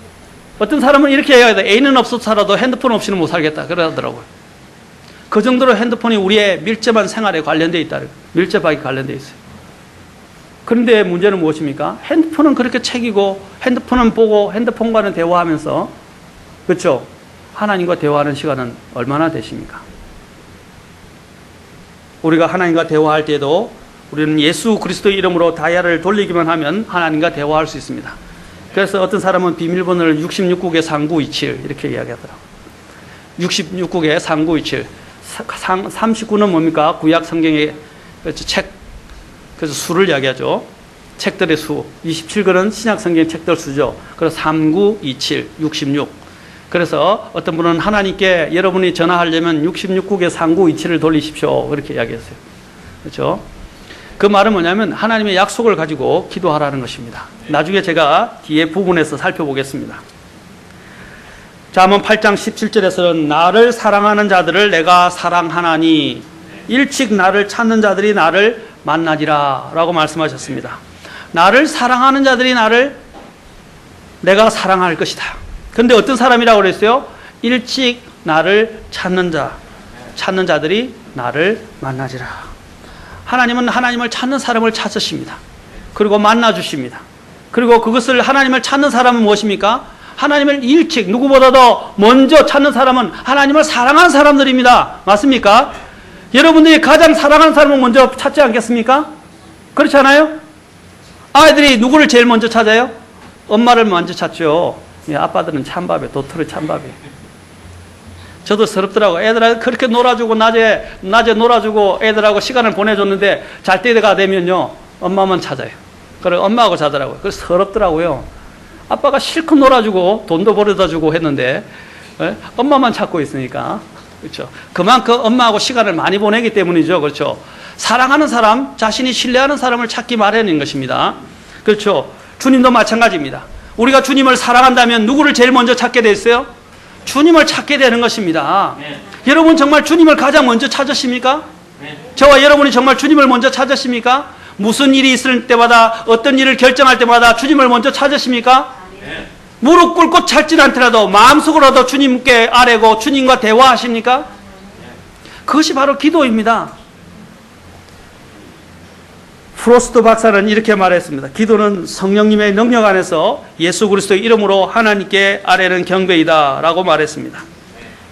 Speaker 1: 어떤 사람은 이렇게 해야 돼. 애인은 없어도 살아도 핸드폰 없이는 못 살겠다. 그러더라고요. 그 정도로 핸드폰이 우리의 밀접한 생활에 관련되어 있다. 밀접하게 관련되어 있어요. 그런데 문제는 무엇입니까? 핸드폰은 그렇게 챙기고 핸드폰은 보고 핸드폰과는 대화하면서 그렇죠? 하나님과 대화하는 시간은 얼마나 되십니까? 우리가 하나님과 대화할 때도 우리는 예수 그리스도의 이름으로 다이아를 돌리기만 하면 하나님과 대화할 수 있습니다. 그래서 어떤 사람은 비밀번호를 66국의 3927 이렇게 이야기하더라고요. 66국의 3927. 39는 뭡니까? 구약 성경의 책, 그래서 수를 이야기하죠. 책들의 수. 27권은 신약 성경 책들 수죠. 그래서 3927, 66. 그래서 어떤 분은 하나님께 여러분이 전화하려면 66국의 3927을 돌리십시오. 그렇게 이야기했어요. 그렇죠? 그 말은 뭐냐면 하나님의 약속을 가지고 기도하라는 것입니다. 나중에 제가 뒤에 부분에서 살펴보겠습니다. 잠언 8장 17절에서는 나를 사랑하는 자들을 내가 사랑하나니 일찍 나를 찾는 자들이 나를 만나리라 라고 말씀하셨습니다. 나를 사랑하는 자들이 내가 사랑할 것이다. 그런데 어떤 사람이라고 그랬어요? 일찍 나를 찾는 자들이 나를 만나리라. 하나님은 하나님을 찾는 사람을 찾으십니다. 그리고 만나주십니다. 그리고 그것을 하나님을 찾는 사람은 무엇입니까? 하나님을 일찍 누구보다도 먼저 찾는 사람은 하나님을 사랑하는 사람들입니다. 맞습니까? 여러분들이 가장 사랑하는 사람을 먼저 찾지 않겠습니까? 그렇지 않아요? 아이들이 누구를 제일 먼저 찾아요? 엄마를 먼저 찾죠. 예, 아빠들은 찬밥에 도토리 찬밥에. 저도 서럽더라고. 애들하고 그렇게 놀아주고 낮에 놀아주고 애들하고 시간을 보내줬는데 잘 때가 되면요 엄마만 찾아요. 그래 엄마하고 자더라고요. 그래서 서럽더라고요. 아빠가 실컷 놀아주고 돈도 벌어다주고 했는데 엄마만 찾고 있으니까. 그렇죠. 그만큼 엄마하고 시간을 많이 보내기 때문이죠. 그렇죠. 사랑하는 사람, 자신이 신뢰하는 사람을 찾기 마련인 것입니다. 그렇죠. 주님도 마찬가지입니다. 우리가 주님을 사랑한다면 누구를 제일 먼저 찾게 됐어요? 주님을 찾게 되는 것입니다. 네. 여러분 정말 주님을 가장 먼저 찾으십니까? 네. 저와 여러분이 정말 주님을 먼저 찾으십니까? 무슨 일이 있을 때마다 어떤 일을 결정할 때마다 주님을 먼저 찾으십니까? 네. 무릎 꿇고 찾진 않더라도 마음속으로도 주님께 아뢰고 주님과 대화하십니까? 네. 그것이 바로 기도입니다. 프로스트 박사는 이렇게 말했습니다. 기도는 성령님의 능력 안에서 예수 그리스도의 이름으로 하나님께 아뢰는 경배이다 라고 말했습니다.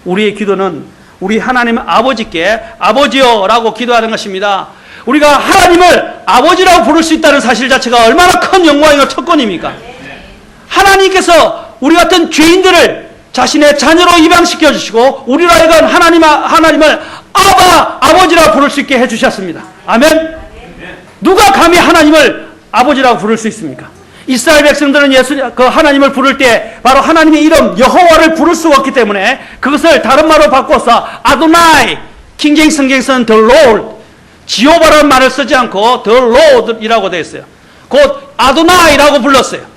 Speaker 1: 우리의 기도는 우리 하나님 아버지께 아버지요 라고 기도하는 것입니다. 우리가 하나님을 아버지라고 부를 수 있다는 사실 자체가 얼마나 큰 영광이고 특권입니까? 하나님께서 우리 같은 죄인들을 자신의 자녀로 입양시켜 주시고 우리로 하여금 하나님을 아버지라고 부를 수 있게 해주셨습니다. 아멘. 누가 감히 하나님을 아버지라고 부를 수 있습니까? 이스라엘 백성들은 하나님을 부를 때 바로 하나님의 이름 여호와를 부를 수가 없기 때문에 그것을 다른 말로 바꿔서 아도나이, 킹제임스 성경에서는 the Lord, 지오바라는 말을 쓰지 않고 the Lord이라고 되어 있어요. 곧 아도나이라고 불렀어요.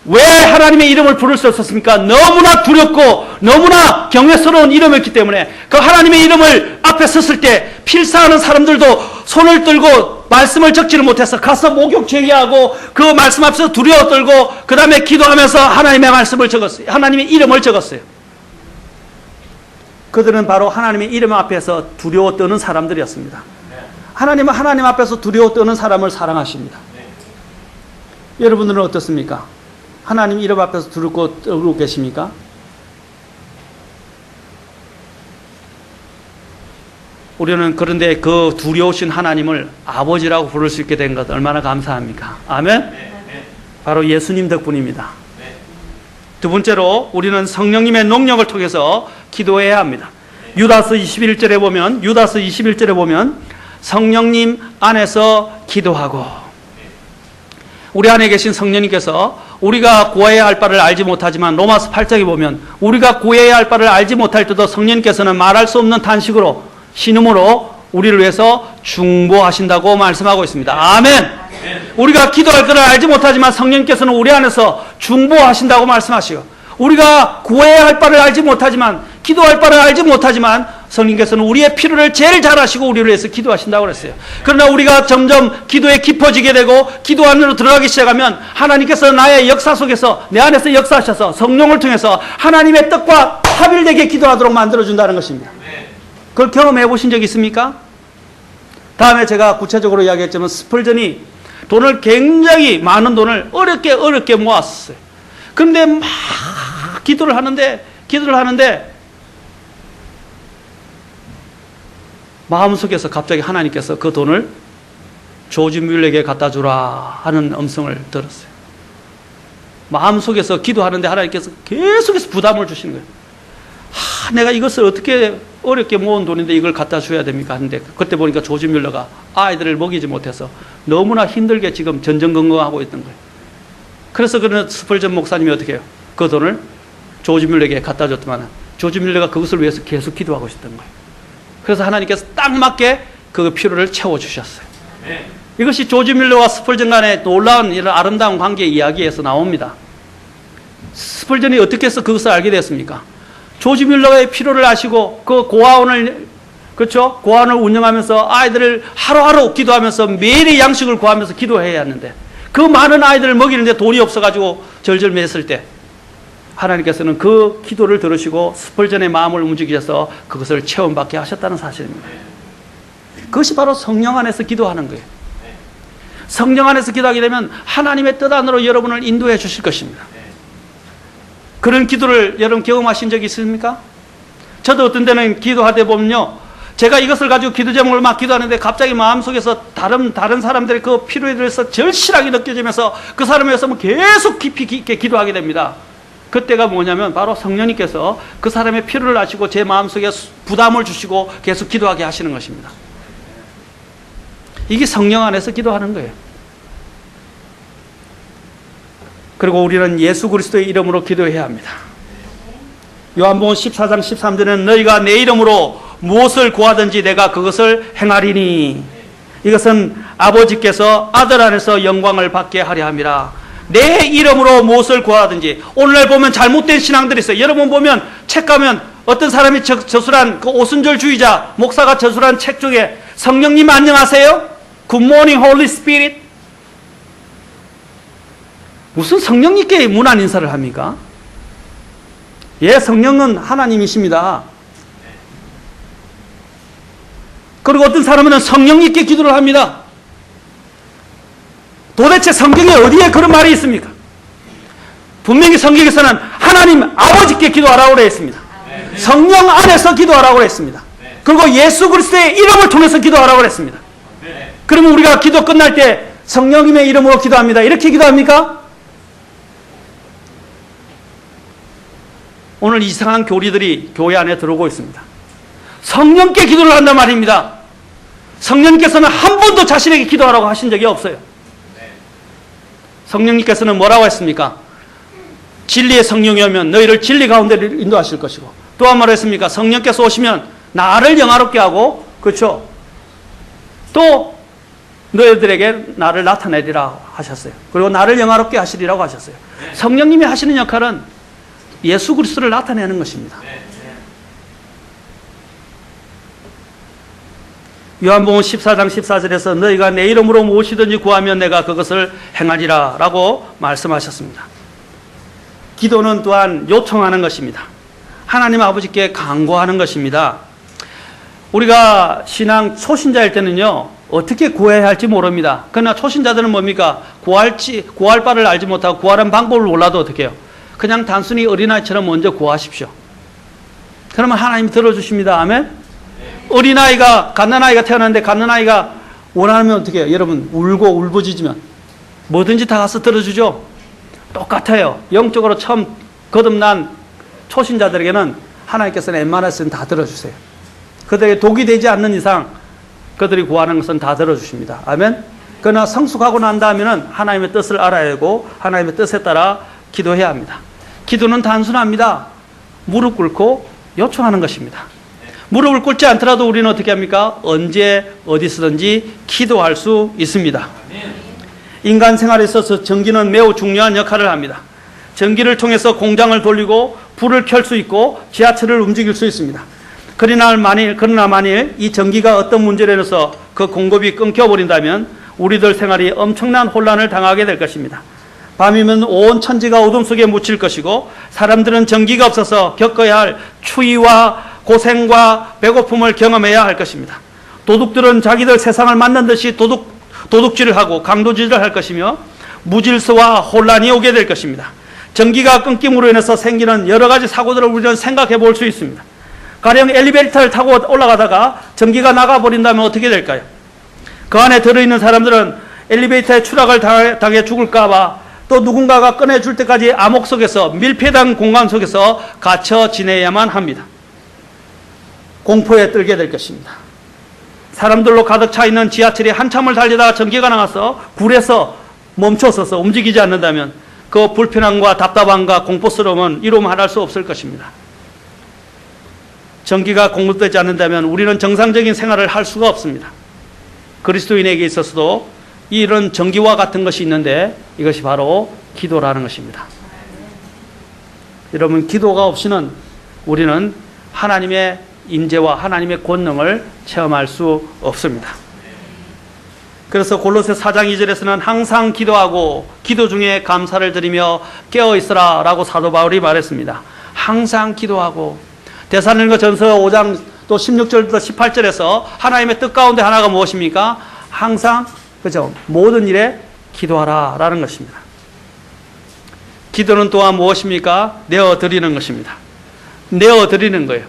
Speaker 1: 왜 하나님의 이름을 부를 수 없었습니까? 너무나 두렵고 너무나 경외스러운 이름이었기 때문에 그 하나님의 이름을 앞에 섰을 때 필사하는 사람들도 손을 들고 말씀을 적지를 못해서 가서 목욕 제기하고 그 말씀 앞에서 두려워 떨고 그 다음에 기도하면서 하나님의 말씀을 적었어요. 하나님의 이름을 적었어요. 그들은 바로 하나님의 이름 앞에서 두려워 떠는 사람들이었습니다. 하나님은 하나님 앞에서 두려워 떠는 사람을 사랑하십니다. 여러분들은 어떻습니까? 하나님 이름 앞에서 두렵고 떨고 계십니까? 우리는 그런데 그 두려우신 하나님을 아버지라고 부를 수 있게 된 것 얼마나 감사합니까? 아멘? 바로 예수님 덕분입니다. 두 번째로 우리는 성령님의 능력을 통해서 기도해야 합니다. 유다서 21절에 보면 성령님 안에서 기도하고 우리 안에 계신 성령님께서 우리가 구해야 할 바를 알지 못하지만 로마서 8장에 보면 우리가 구해야 할 바를 알지 못할 때도 성령님께서는 말할 수 없는 탄식으로 신음으로 우리를 위해서 중보하신다고 말씀하고 있습니다. 아멘. 우리가 기도할 것을 알지 못하지만 성령님께서는 우리 안에서 중보하신다고 말씀하시고 우리가 구해야 할 바를 알지 못하지만 기도할 바를 알지 못하지만 성령께서는 우리의 필요를 제일 잘 아시고 우리를 위해서 기도하신다고 그랬어요. 그러나 우리가 점점 기도에 깊어지게 되고 기도 안으로 들어가기 시작하면 하나님께서 나의 역사 속에서 내 안에서 역사하셔서 성령을 통해서 하나님의 뜻과 합일되게 기도하도록 만들어준다는 것입니다. 그걸 경험해 보신 적 있습니까? 다음에 제가 구체적으로 이야기했지만 스펄전이 굉장히 많은 돈을 어렵게 모았어요. 그런데 막 기도를 하는데 마음속에서 갑자기 하나님께서 그 돈을 조지 뮬러에게 갖다 주라 하는 음성을 들었어요. 마음속에서 기도하는데 하나님께서 계속해서 부담을 주시는 거예요. 내가 이것을 어떻게 어렵게 모은 돈인데 이걸 갖다 줘야 됩니까? 하는데 그때 보니까 조지 뮬러가 아이들을 먹이지 못해서 너무나 힘들게 지금 전전긍긍하고 있던 거예요. 그래서 그는 스펄전 목사님이 어떻게 해요? 그 돈을 조지 뮬러에게 갖다 줬더만 조지 뮬러가 그것을 위해서 계속 기도하고 있었던 거예요. 그래서 하나님께서 딱 맞게 그 필요를 채워주셨어요. 네. 이것이 조지 뮬러와 스펄전 간의 놀라운 이런 아름다운 관계 이야기에서 나옵니다. 스펄전이 어떻게 해서 그것을 알게 됐습니까? 조지 뮬러의 필요를 아시고 그 고아원을, 그렇죠? 고아원을 운영하면서 아이들을 하루하루 기도하면서 매일의 양식을 구하면서 기도해야 하는데 그 많은 아이들을 먹이는데 돈이 없어가지고 절절매했을 때 하나님께서는 그 기도를 들으시고 스펄전의 마음을 움직이셔서 그것을 체험받게 하셨다는 사실입니다. 그것이 바로 성령 안에서 기도하는 거예요. 성령 안에서 기도하게 되면 하나님의 뜻 안으로 여러분을 인도해 주실 것입니다. 그런 기도를 여러분 경험하신 적이 있습니까? 저도 어떤 때는 기도할 때 보면요, 제가 이것을 가지고 기도 제목을 막 기도하는데 갑자기 마음속에서 다른 사람들의 그 필요에 대해서 절실하게 느껴지면서 그 사람에 대해서 계속 깊이 있게 기도하게 됩니다. 그때가 뭐냐면 바로 성령님께서 그 사람의 필요를 아시고 제 마음속에 부담을 주시고 계속 기도하게 하시는 것입니다. 이게 성령 안에서 기도하는 거예요. 그리고 우리는 예수 그리스도의 이름으로 기도해야 합니다. 요한복음 14장 13절에는 너희가 내 이름으로 무엇을 구하든지 내가 그것을 행하리니 이것은 아버지께서 아들 안에서 영광을 받게 하려 함이라. 내 이름으로 무엇을 구하든지. 오늘날 보면 잘못된 신앙들이 있어요. 여러분 보면 책 가면 어떤 사람이 저술한 그 오순절주의자 목사가 저술한 책 중에 성령님 안녕하세요? Good morning Holy Spirit. 무슨 성령님께 문안 인사를 합니까? 예, 성령은 하나님이십니다. 그리고 어떤 사람은 성령님께 기도를 합니다. 도대체 성경에 어디에 그런 말이 있습니까? 분명히 성경에서는 하나님 아버지께 기도하라고 되어 있습니다. 성령 안에서 기도하라고 했습니다. 그리고 예수 그리스도의 이름을 통해서 하라고 했습니다. 그러면 우리가 기도 끝날 때 성령님의 이름으로 기도합니다. 이렇게 기도합니까? 오늘 이상한 교리들이 교회 안에 들어오고 있습니다. 성령께 기도를 한단 말입니다. 성령님께서는 한 번도 자신에게 기도하라고 하신 적이 없어요. 성령님께서는 뭐라고 했습니까? 진리의 성령이 오면 너희를 진리 가운데 인도하실 것이고, 또 한 번 했습니까? 성령께서 오시면 나를 영화롭게 하고, 그렇죠? 또 너희들에게 나를 나타내리라 하셨어요. 그리고 나를 영화롭게 하시리라고 하셨어요. 성령님이 하시는 역할은 예수 그리스도를 나타내는 것입니다. 요한복음 14장 14절에서 너희가 내 이름으로 무엇이든지 구하면 내가 그것을 행하리라 라고 말씀하셨습니다. 기도는 또한 요청하는 것입니다. 하나님 아버지께 간구하는 것입니다. 우리가 신앙 초신자일 때는요, 어떻게 구해야 할지 모릅니다. 그러나 초신자들은 뭡니까? 구할 바를 알지 못하고 구하는 방법을 몰라도 어떻게 해요? 그냥 단순히 어린아이처럼 먼저 구하십시오. 그러면 하나님이 들어주십니다. 아멘? 어린아이가, 갓난아이가 태어났는데 갓난아이가 원하면 어떻게 해요? 여러분, 울고 울부짖으면 뭐든지 다 가서 들어주죠? 똑같아요. 영적으로 처음 거듭난 초신자들에게는 하나님께서는 웬만해서는 다 들어주세요. 그들에게 독이 되지 않는 이상 그들이 구하는 것은 다 들어주십니다. 아멘? 그러나 성숙하고 난 다음에는 하나님의 뜻을 알아야 하고 하나님의 뜻에 따라 기도해야 합니다. 기도는 단순합니다. 무릎 꿇고 요청하는 것입니다. 무릎을 꿇지 않더라도 우리는 어떻게 합니까? 언제 어디서든지 기도할 수 있습니다. 인간 생활에 있어서 전기는 매우 중요한 역할을 합니다. 전기를 통해서 공장을 돌리고 불을 켤 수 있고 지하철을 움직일 수 있습니다. 그러나 만일 이 전기가 어떤 문제로 인해서 그 공급이 끊겨버린다면 우리들 생활이 엄청난 혼란을 당하게 될 것입니다. 밤이면 온 천지가 어둠 속에 묻힐 것이고 사람들은 전기가 없어서 겪어야 할 추위와 고생과 배고픔을 경험해야 할 것입니다. 도둑들은 자기들 세상을 만든 듯이 도둑질을 하고 강도질을 할 것이며 무질서와 혼란이 오게 될 것입니다. 전기가 끊김으로 인해서 생기는 여러 가지 사고들을 우리는 생각해 볼 수 있습니다. 가령 엘리베이터를 타고 올라가다가 전기가 나가버린다면 어떻게 될까요? 그 안에 들어있는 사람들은 엘리베이터에 추락을 당해 죽을까 봐 또 누군가가 꺼내줄 때까지 암흑 속에서, 밀폐된 공간 속에서 갇혀 지내야만 합니다. 공포에 떨게 될 것입니다. 사람들로 가득 차 있는 지하철이 한참을 달리다가 전기가 나가서 굴에서 멈춰서서 움직이지 않는다면 그 불편함과 답답함과 공포스러움은 이루 말할 수 없을 것입니다. 전기가 공급되지 않는다면 우리는 정상적인 생활을 할 수가 없습니다. 그리스도인에게 있어서도 이런 전기와 같은 것이 있는데 이것이 바로 기도라는 것입니다. 여러분, 기도가 없이는 우리는 하나님의 임재와 하나님의 권능을 체험할 수 없습니다. 그래서 골로새 4장 2절에서는 항상 기도하고 기도 중에 감사를 드리며 깨어 있으라 라고 사도 바울이 말했습니다. 항상 기도하고. 데살로니가 전서 5장 또 16절부터 18절에서 하나님의 뜻 가운데 하나가 무엇입니까? 항상, 그죠? 모든 일에 기도하라 라는 것입니다. 기도는 또한 무엇입니까? 내어드리는 것입니다. 내어드리는 거예요.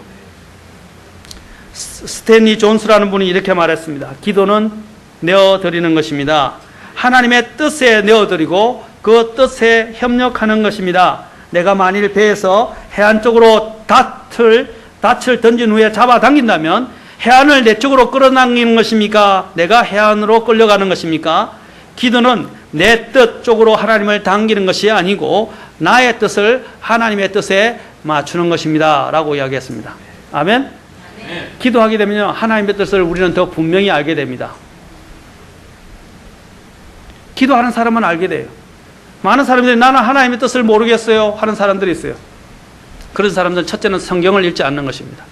Speaker 1: 스탠리 존스라는 분이 이렇게 말했습니다. 기도는 내어드리는 것입니다. 하나님의 뜻에 내어드리고 그 뜻에 협력하는 것입니다. 내가 만일 배에서 해안 쪽으로 닻을 던진 후에 잡아당긴다면 해안을 내 쪽으로 끌어당기는 것입니까? 내가 해안으로 끌려가는 것입니까? 기도는 내 뜻 쪽으로 하나님을 당기는 것이 아니고 나의 뜻을 하나님의 뜻에 맞추는 것입니다 라고 이야기했습니다. 아멘? 기도하게 되면 하나님의 뜻을 우리는 더 분명히 알게 됩니다. 기도하는 사람은 알게 돼요. 많은 사람들이 나는 하나님의 뜻을 모르겠어요 하는 사람들이 있어요. 그런 사람들은 첫째는 성경을 읽지 않는 것입니다.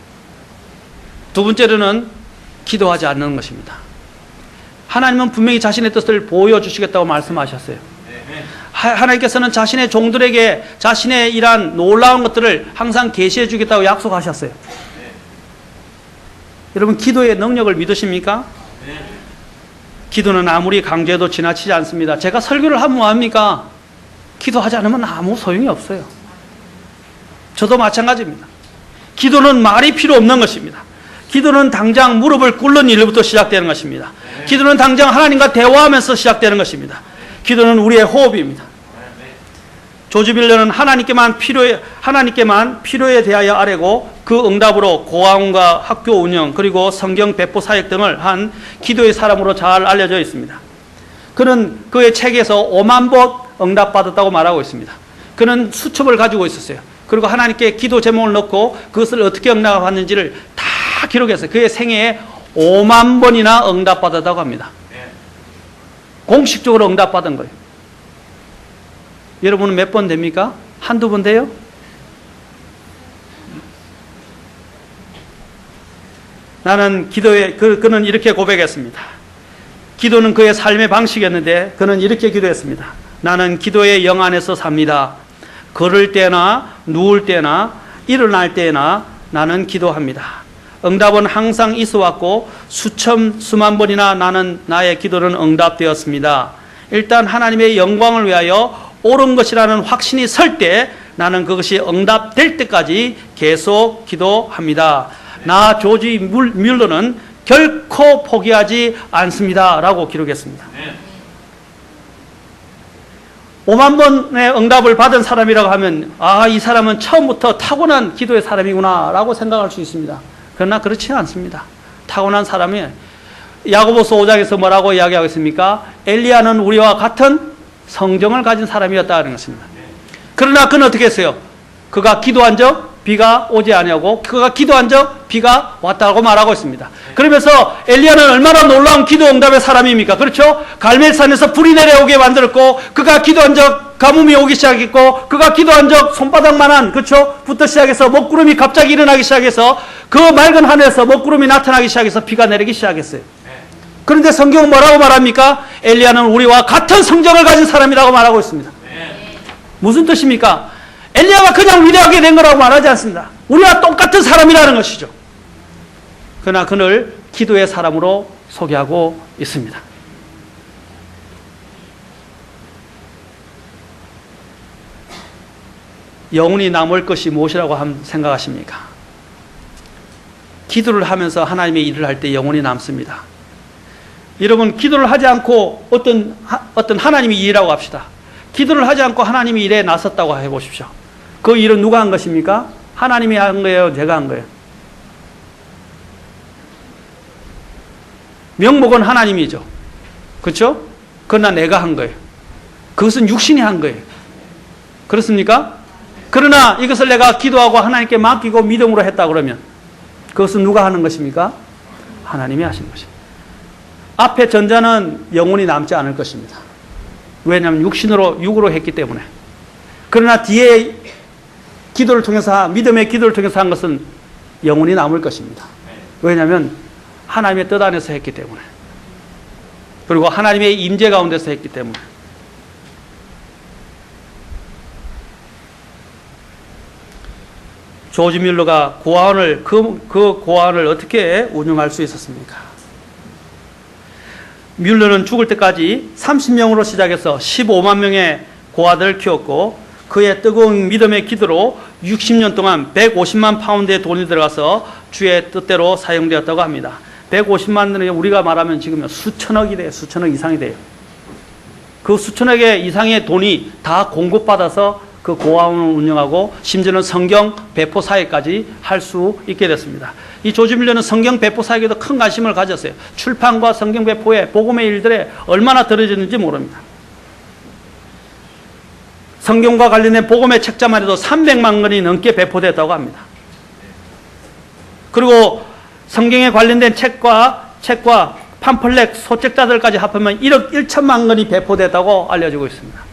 Speaker 1: 두 번째로는 기도하지 않는 것입니다. 하나님은 분명히 자신의 뜻을 보여주시겠다고 말씀하셨어요. 하나님께서는 자신의 종들에게 자신의 이러한 놀라운 것들을 항상 계시해 주겠다고 약속하셨어요. 여러분, 기도의 능력을 믿으십니까? 기도는 아무리 강조해도 지나치지 않습니다. 제가 설교를 하면 뭐합니까? 기도하지 않으면 아무 소용이 없어요. 저도 마찬가지입니다. 기도는 말이 필요 없는 것입니다. 기도는 당장 무릎을 꿇는 일부터 시작되는 것입니다. 기도는 당장 하나님과 대화하면서 시작되는 것입니다. 기도는 우리의 호흡입니다. 조지 빌러는 하나님께만 필요에 대하여 아뢰고 그 응답으로 고아원과 학교 운영 그리고 성경 배포 사역 등을 한 기도의 사람으로 잘 알려져 있습니다. 그는 그의 책에서 5만 번 응답받았다고 말하고 있습니다. 그는 수첩을 가지고 있었어요. 그리고 하나님께 기도 제목을 넣고 그것을 어떻게 응답받는지를 다 기록했어요. 그의 생애에 5만 번이나 응답받았다고 합니다. 공식적으로 응답받은 거예요. 여러분은 몇 번 됩니까? 한두 번 돼요? 나는 그는 이렇게 고백했습니다. 기도는 그의 삶의 방식이었는데 그는 이렇게 기도했습니다. 나는 기도의 영 안에서 삽니다. 걸을 때나 누울 때나 일어날 때나 나는 기도합니다. 응답은 항상 있어 왔고 수만 번이나 나의 기도는 응답되었습니다. 일단 하나님의 영광을 위하여 옳은 것이라는 확신이 설 때 나는 그것이 응답될 때까지 계속 기도합니다. 나 조지 뮬러는 결코 포기하지 않습니다 라고 기록했습니다. 5만 번의 응답을 받은 사람이라고 하면 이 사람은 처음부터 타고난 기도의 사람이구나 라고 생각할 수 있습니다. 그러나 그렇지 않습니다. 타고난 사람이 야고보서 5장에서 뭐라고 이야기하고 있습니까? 엘리야는 우리와 같은 성정을 가진 사람이었다는 것입니다. 그러나 그는 어떻게 했어요? 그가 기도한 적 비가 오지 아니하고 그가 기도한 적 비가 왔다고 말하고 있습니다. 그러면서 엘리야는 얼마나 놀라운 기도 응답의 사람입니까? 그렇죠? 갈멜산에서 불이 내려오게 만들었고 그가 기도한 적 가뭄이 오기 시작했고 그가 기도한 적 손바닥만한 그렇죠? 부터 시작해서 먹구름이 갑자기 일어나기 시작해서 그 맑은 하늘에서 먹구름이 나타나기 시작해서 비가 내리기 시작했어요. 그런데 성경은 뭐라고 말합니까? 엘리야는 우리와 같은 성정을 가진 사람이라고 말하고 있습니다. 무슨 뜻입니까? 엘리야가 그냥 위대하게 된 거라고 말하지 않습니다. 우리와 똑같은 사람이라는 것이죠. 그러나 그를 기도의 사람으로 소개하고 있습니다. 영원히 남을 것이 무엇이라고 생각하십니까? 기도를 하면서 하나님의 일을 할 때 영원히 남습니다. 여러분, 기도를 하지 않고 어떤 하나님의 일이라고 합시다. 기도를 하지 않고 하나님이 일에 나섰다고 해보십시오. 그 일은 누가 한 것입니까? 하나님이 한 거예요? 제가 한 거예요? 명목은 하나님이죠. 그렇죠? 그러나 내가 한 거예요. 그것은 육신이 한 거예요. 그렇습니까? 그러나 이것을 내가 기도하고 하나님께 맡기고 믿음으로 했다 그러면 그것은 누가 하는 것입니까? 하나님이 하신 것입니다. 앞에 전자는 영원히 남지 않을 것입니다. 왜냐하면 육으로 했기 때문에. 그러나 뒤에 기도를 통해서, 믿음의 기도를 통해서 한 것은 영원히 남을 것입니다. 왜냐하면 하나님의 뜻 안에서 했기 때문에. 그리고 하나님의 임재 가운데서 했기 때문에. 조지 뮬러가 고아원을, 그 고아원을 어떻게 운영할 수 있었습니까? 뮬러는 죽을 때까지 30명으로 시작해서 15만 명의 고아들을 키웠고 그의 뜨거운 믿음의 기도로 60년 동안 150만 파운드의 돈이 들어가서 주의 뜻대로 사용되었다고 합니다. 150만 원이 우리가 말하면 지금 수천억이 돼요. 수천억 이상이 돼요. 그 수천억의 이상의 돈이 다 공급받아서 그 고아원을 운영하고 심지어는 성경 배포 사역까지 할 수 있게 됐습니다. 이 조지 뮬러는 성경 배포 사역에도 큰 관심을 가졌어요. 출판과 성경 배포에 복음의 일들에 얼마나 들어졌는지 모릅니다. 성경과 관련된 복음의 책자만 해도 300만 권이 넘게 배포됐다고 합니다. 그리고 성경에 관련된 책과 팜플렛 소책자들까지 합하면 1억 1천만 권이 배포됐다고 알려지고 있습니다.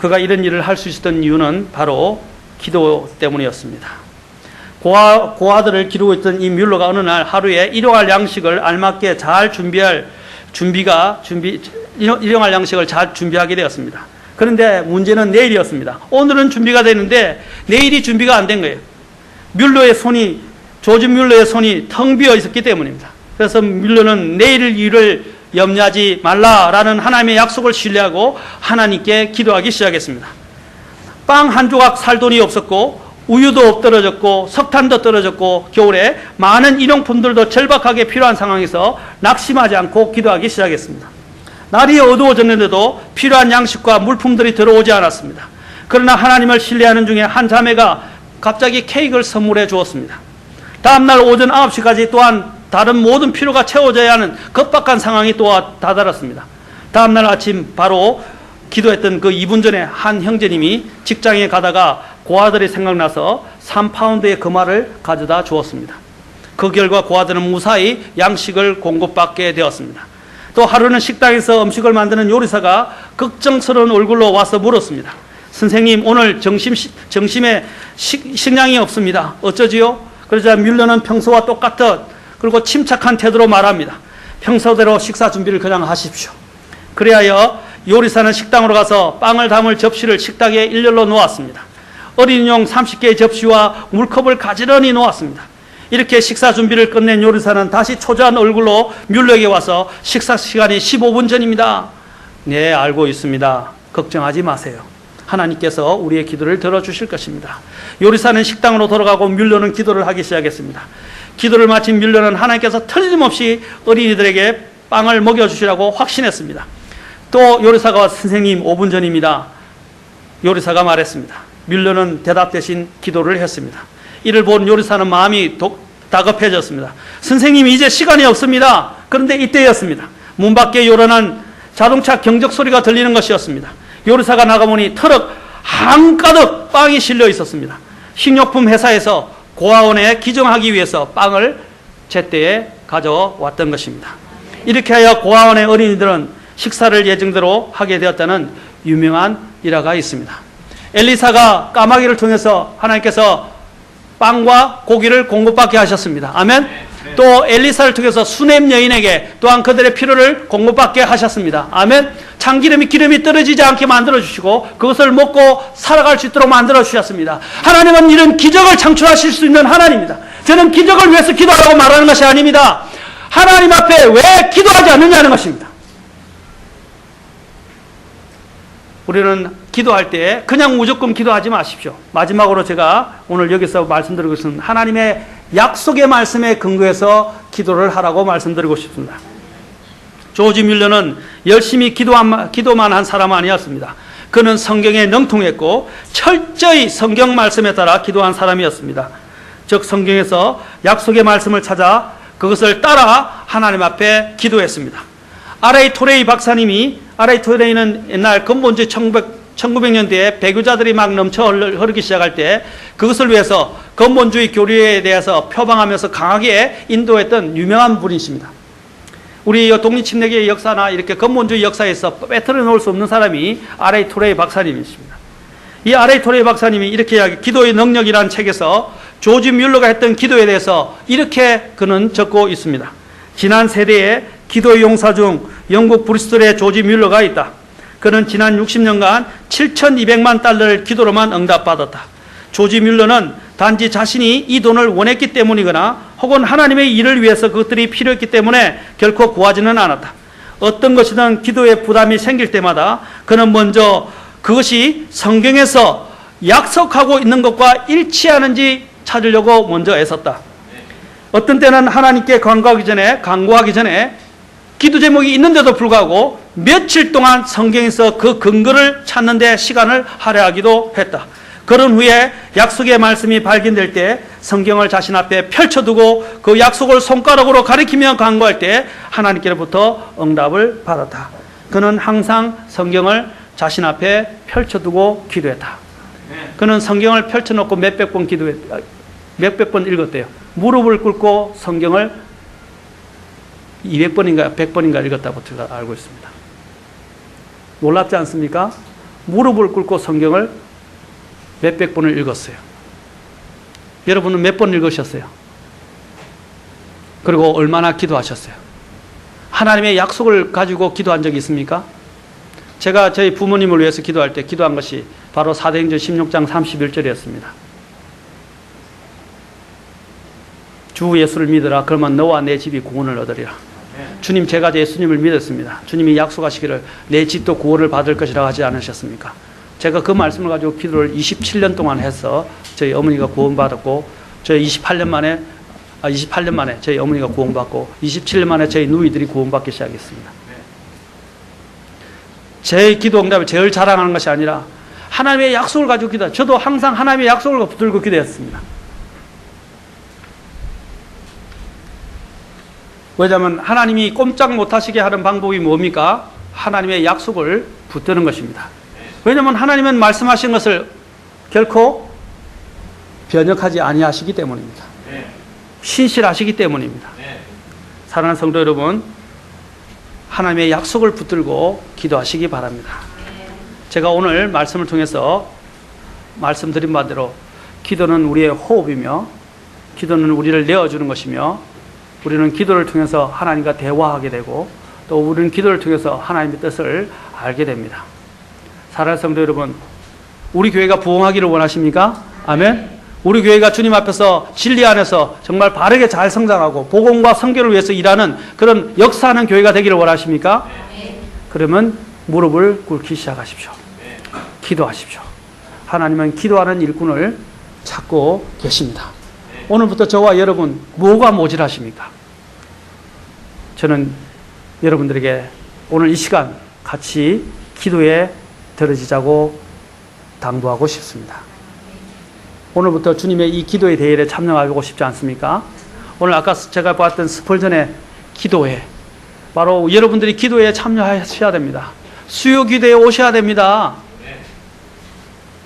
Speaker 1: 그가 이런 일을 할 수 있었던 이유는 바로 기도 때문이었습니다. 고아들을 기르고 있던 이 뮬러가 어느 날 하루에 일용할 양식을 알맞게 잘 일용할 양식을 잘 준비하게 되었습니다. 그런데 문제는 내일이었습니다. 오늘은 준비가 되는데 내일이 준비가 안 된 거예요. 조지 뮬러의 손이 텅 비어 있었기 때문입니다. 그래서 뮬러는 내일 일을 염려하지 말라라는 하나님의 약속을 신뢰하고 하나님께 기도하기 시작했습니다. 빵 한 조각 살 돈이 없었고 우유도 떨어졌고 석탄도 떨어졌고 겨울에 많은 일용품들도 절박하게 필요한 상황에서 낙심하지 않고 기도하기 시작했습니다. 날이 어두워졌는데도 필요한 양식과 물품들이 들어오지 않았습니다. 그러나 하나님을 신뢰하는 중에 한 자매가 갑자기 케이크를 선물해 주었습니다. 다음날 오전 9시까지 또한 다른 모든 필요가 채워져야 하는 급박한 상황이 또 다다랐습니다. 다음날 아침 바로 기도했던 그 2분 전에 한 형제님이 직장에 가다가 고아들이 생각나서 3파운드의 금화를 가져다 주었습니다. 그 결과 고아들은 무사히 양식을 공급받게 되었습니다. 또 하루는 식당에서 음식을 만드는 요리사가 걱정스러운 얼굴로 와서 물었습니다. 선생님, 오늘 점심에 식량이 없습니다. 어쩌지요? 그러자 뮬러는 평소와 똑같은 그리고 침착한 태도로 말합니다. 평소대로 식사 준비를 그냥 하십시오. 그리하여 요리사는 식당으로 가서 빵을 담을 접시를 식탁에 일렬로 놓았습니다. 어린이용 30개의 접시와 물컵을 가지런히 놓았습니다. 이렇게 식사 준비를 끝낸 요리사는 다시 초조한 얼굴로 뮬러에게 와서 식사 시간이 15분 전입니다. 네, 알고 있습니다. 걱정하지 마세요. 하나님께서 우리의 기도를 들어주실 것입니다. 요리사는 식당으로 돌아가고 뮬러는 기도를 하기 시작했습니다. 기도를 마친 뮬러는 하나님께서 틀림없이 어린이들에게 빵을 먹여주시라고 확신했습니다. 또 요리사가 와서 선생님 5분 전입니다. 요리사가 말했습니다. 뮬러는 대답 대신 기도를 했습니다. 이를 본 요리사는 마음이 다급해졌습니다. 선생님 이제 시간이 없습니다. 그런데 이때였습니다. 문 밖에 요란한 자동차 경적 소리가 들리는 것이었습니다. 요리사가 나가보니 트럭 한가득 빵이 실려 있었습니다. 식료품 회사에서 고아원에 기증하기 위해서 빵을 제때에 가져왔던 것입니다. 이렇게 하여 고아원의 어린이들은 식사를 예정대로 하게 되었다는 유명한 일화가 있습니다. 엘리사가 까마귀를 통해서 하나님께서 빵과 고기를 공급받게 하셨습니다. 아멘. 또 엘리사를 통해서 수넴 여인에게 또한 그들의 필요를 공급받게 하셨습니다. 아멘. 참기름이 기름이 떨어지지 않게 만들어주시고 그것을 먹고 살아갈 수 있도록 만들어주셨습니다. 하나님은 이런 기적을 창출하실 수 있는 하나님입니다. 저는 기적을 위해서 기도하라고 말하는 것이 아닙니다. 하나님 앞에 왜 기도하지 않느냐는 것입니다. 우리는 기도할 때 그냥 무조건 기도하지 마십시오. 마지막으로 제가 오늘 여기서 말씀드리고 있는 하나님의 약속의 말씀에 근거해서 기도를 하라고 말씀드리고 싶습니다. 조지 뮬러는 열심히 기도만 한 사람은 아니었습니다. 그는 성경에 능통했고 철저히 성경 말씀에 따라 기도한 사람이었습니다. 즉 성경에서 약속의 말씀을 찾아 그것을 따라 하나님 앞에 기도했습니다. R.A. 토레이 박사님이, R.A. 토레이는 옛날 근본주의 1900년대에 배교자들이 막 넘쳐 흐르기 시작할 때 그것을 위해서 근본주의 교리에 대해서 표방하면서 강하게 인도했던 유명한 분이십니다. 우리 독립침례교의 역사나 이렇게 근본주의 역사에서 빼뜨려 놓을 수 없는 사람이 R.A. 토레이 박사님이십니다. 이 R.A. 토레이 박사님이 이렇게 이야기, 기도의 능력이라는 책에서 조지 뮬러가 했던 기도에 대해서 이렇게 그는 적고 있습니다. 지난 세대의 기도의 용사 중 영국 브리스톨의 조지 뮬러가 있다. 그는 지난 60년간 7,200만 달러를 기도로만 응답받았다. 조지 뮬러는 단지 자신이 이 돈을 원했기 때문이거나 혹은 하나님의 일을 위해서 그것들이 필요했기 때문에 결코 구하지는 않았다. 어떤 것이든 기도에 부담이 생길 때마다 그는 먼저 그것이 성경에서 약속하고 있는 것과 일치하는지 찾으려고 먼저 애썼다. 어떤 때는 하나님께 간구하기 전에 기도 제목이 있는데도 불구하고 며칠 동안 성경에서 그 근거를 찾는 데 시간을 할애하기도 했다. 그런 후에 약속의 말씀이 발견될 때 성경을 자신 앞에 펼쳐두고 그 약속을 손가락으로 가리키며 간구할 때 하나님께로부터 응답을 받았다. 그는 항상 성경을 자신 앞에 펼쳐두고 기도했다. 그는 성경을 펼쳐놓고 몇백 번 읽었대요. 무릎을 꿇고 성경을 200번인가 100번인가 읽었다고 제가 알고 있습니다. 놀랍지 않습니까? 무릎을 꿇고 성경을 몇백 번을 읽었어요. 여러분은 몇 번 읽으셨어요? 그리고 얼마나 기도하셨어요? 하나님의 약속을 가지고 기도한 적이 있습니까? 제가 저희 부모님을 위해서 기도할 때 기도한 것이 바로 사도행전 16장 31절이었습니다. 주 예수를 믿으라. 그러면 너와 내 집이 구원을 얻으리라. 주님, 제가 예수님을 믿었습니다. 주님이 약속하시기를 내 집도 구원을 받을 것이라고 하지 않으셨습니까? 제가 그 말씀을 가지고 기도를 27년 동안 해서 저희 어머니가 구원받았고, 저희 28년 만에 저희 어머니가 구원받고 27년 만에 저희 누이들이 구원받기 시작했습니다. 제 기도 응답을 제일 자랑하는 것이 아니라 하나님의 약속을 가지고 기도해요. 저도 항상 하나님의 약속을 붙들고 기도했습니다. 왜냐하면 하나님이 꼼짝 못하시게 하는 방법이 뭡니까? 하나님의 약속을 붙드는 것입니다. 왜냐하면 하나님은 말씀하신 것을 결코 변역하지 아니하시기 때문입니다. 신실하시기 때문입니다. 사랑하는 성도 여러분, 하나님의 약속을 붙들고 기도하시기 바랍니다. 제가 오늘 말씀을 통해서 말씀드린 바대로 기도는 우리의 호흡이며 기도는 우리를 내어주는 것이며 우리는 기도를 통해서 하나님과 대화하게 되고 또 우리는 기도를 통해서 하나님의 뜻을 알게 됩니다. 사랑하는 성도 여러분, 우리 교회가 부흥하기를 원하십니까? 아멘. 우리 교회가 주님 앞에서 진리 안에서 정말 바르게 잘 성장하고 복음과 선교를 위해서 일하는 그런 역사하는 교회가 되기를 원하십니까? 그러면 무릎을 꿇기 시작하십시오. 기도하십시오. 하나님은 기도하는 일꾼을 찾고 계십니다. 오늘부터 저와 여러분 뭐가 모자라십니까? 저는 여러분들에게 오늘 이 시간 같이 기도에 들어지자고 당부하고 싶습니다. 오늘부터 주님의 이 기도의 대회에 참여하고 싶지 않습니까? 오늘 아까 제가 봤던 스펄전의 기도회, 바로 여러분들이 기도에 참여하셔야 됩니다. 수요 기도에 오셔야 됩니다.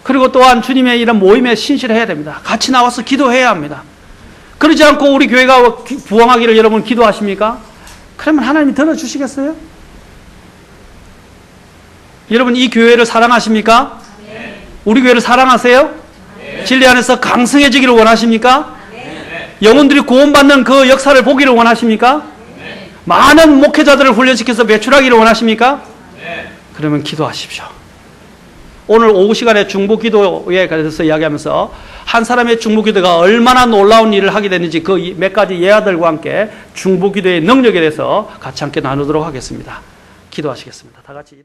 Speaker 1: 그리고 또한 주님의 이런 모임에 신실해야 됩니다. 같이 나와서 기도해야 합니다. 그러지 않고 우리 교회가 부흥하기를 여러분 기도하십니까? 그러면 하나님이 들어주시겠어요? 여러분 이 교회를 사랑하십니까? 우리 교회를 사랑하세요? 진리 안에서 강성해지기를 원하십니까? 영혼들이 구원받는 그 역사를 보기를 원하십니까? 많은 목회자들을 훈련시켜서 매출하기를 원하십니까? 그러면 기도하십시오. 오늘 오후 시간에 중보기도에 관해서 이야기하면서 한 사람의 중보기도가 얼마나 놀라운 일을 하게 되는지 그 몇 가지 예화들과 함께 중보기도의 능력에 대해서 같이 함께 나누도록 하겠습니다. 기도하시겠습니다. 다 같이.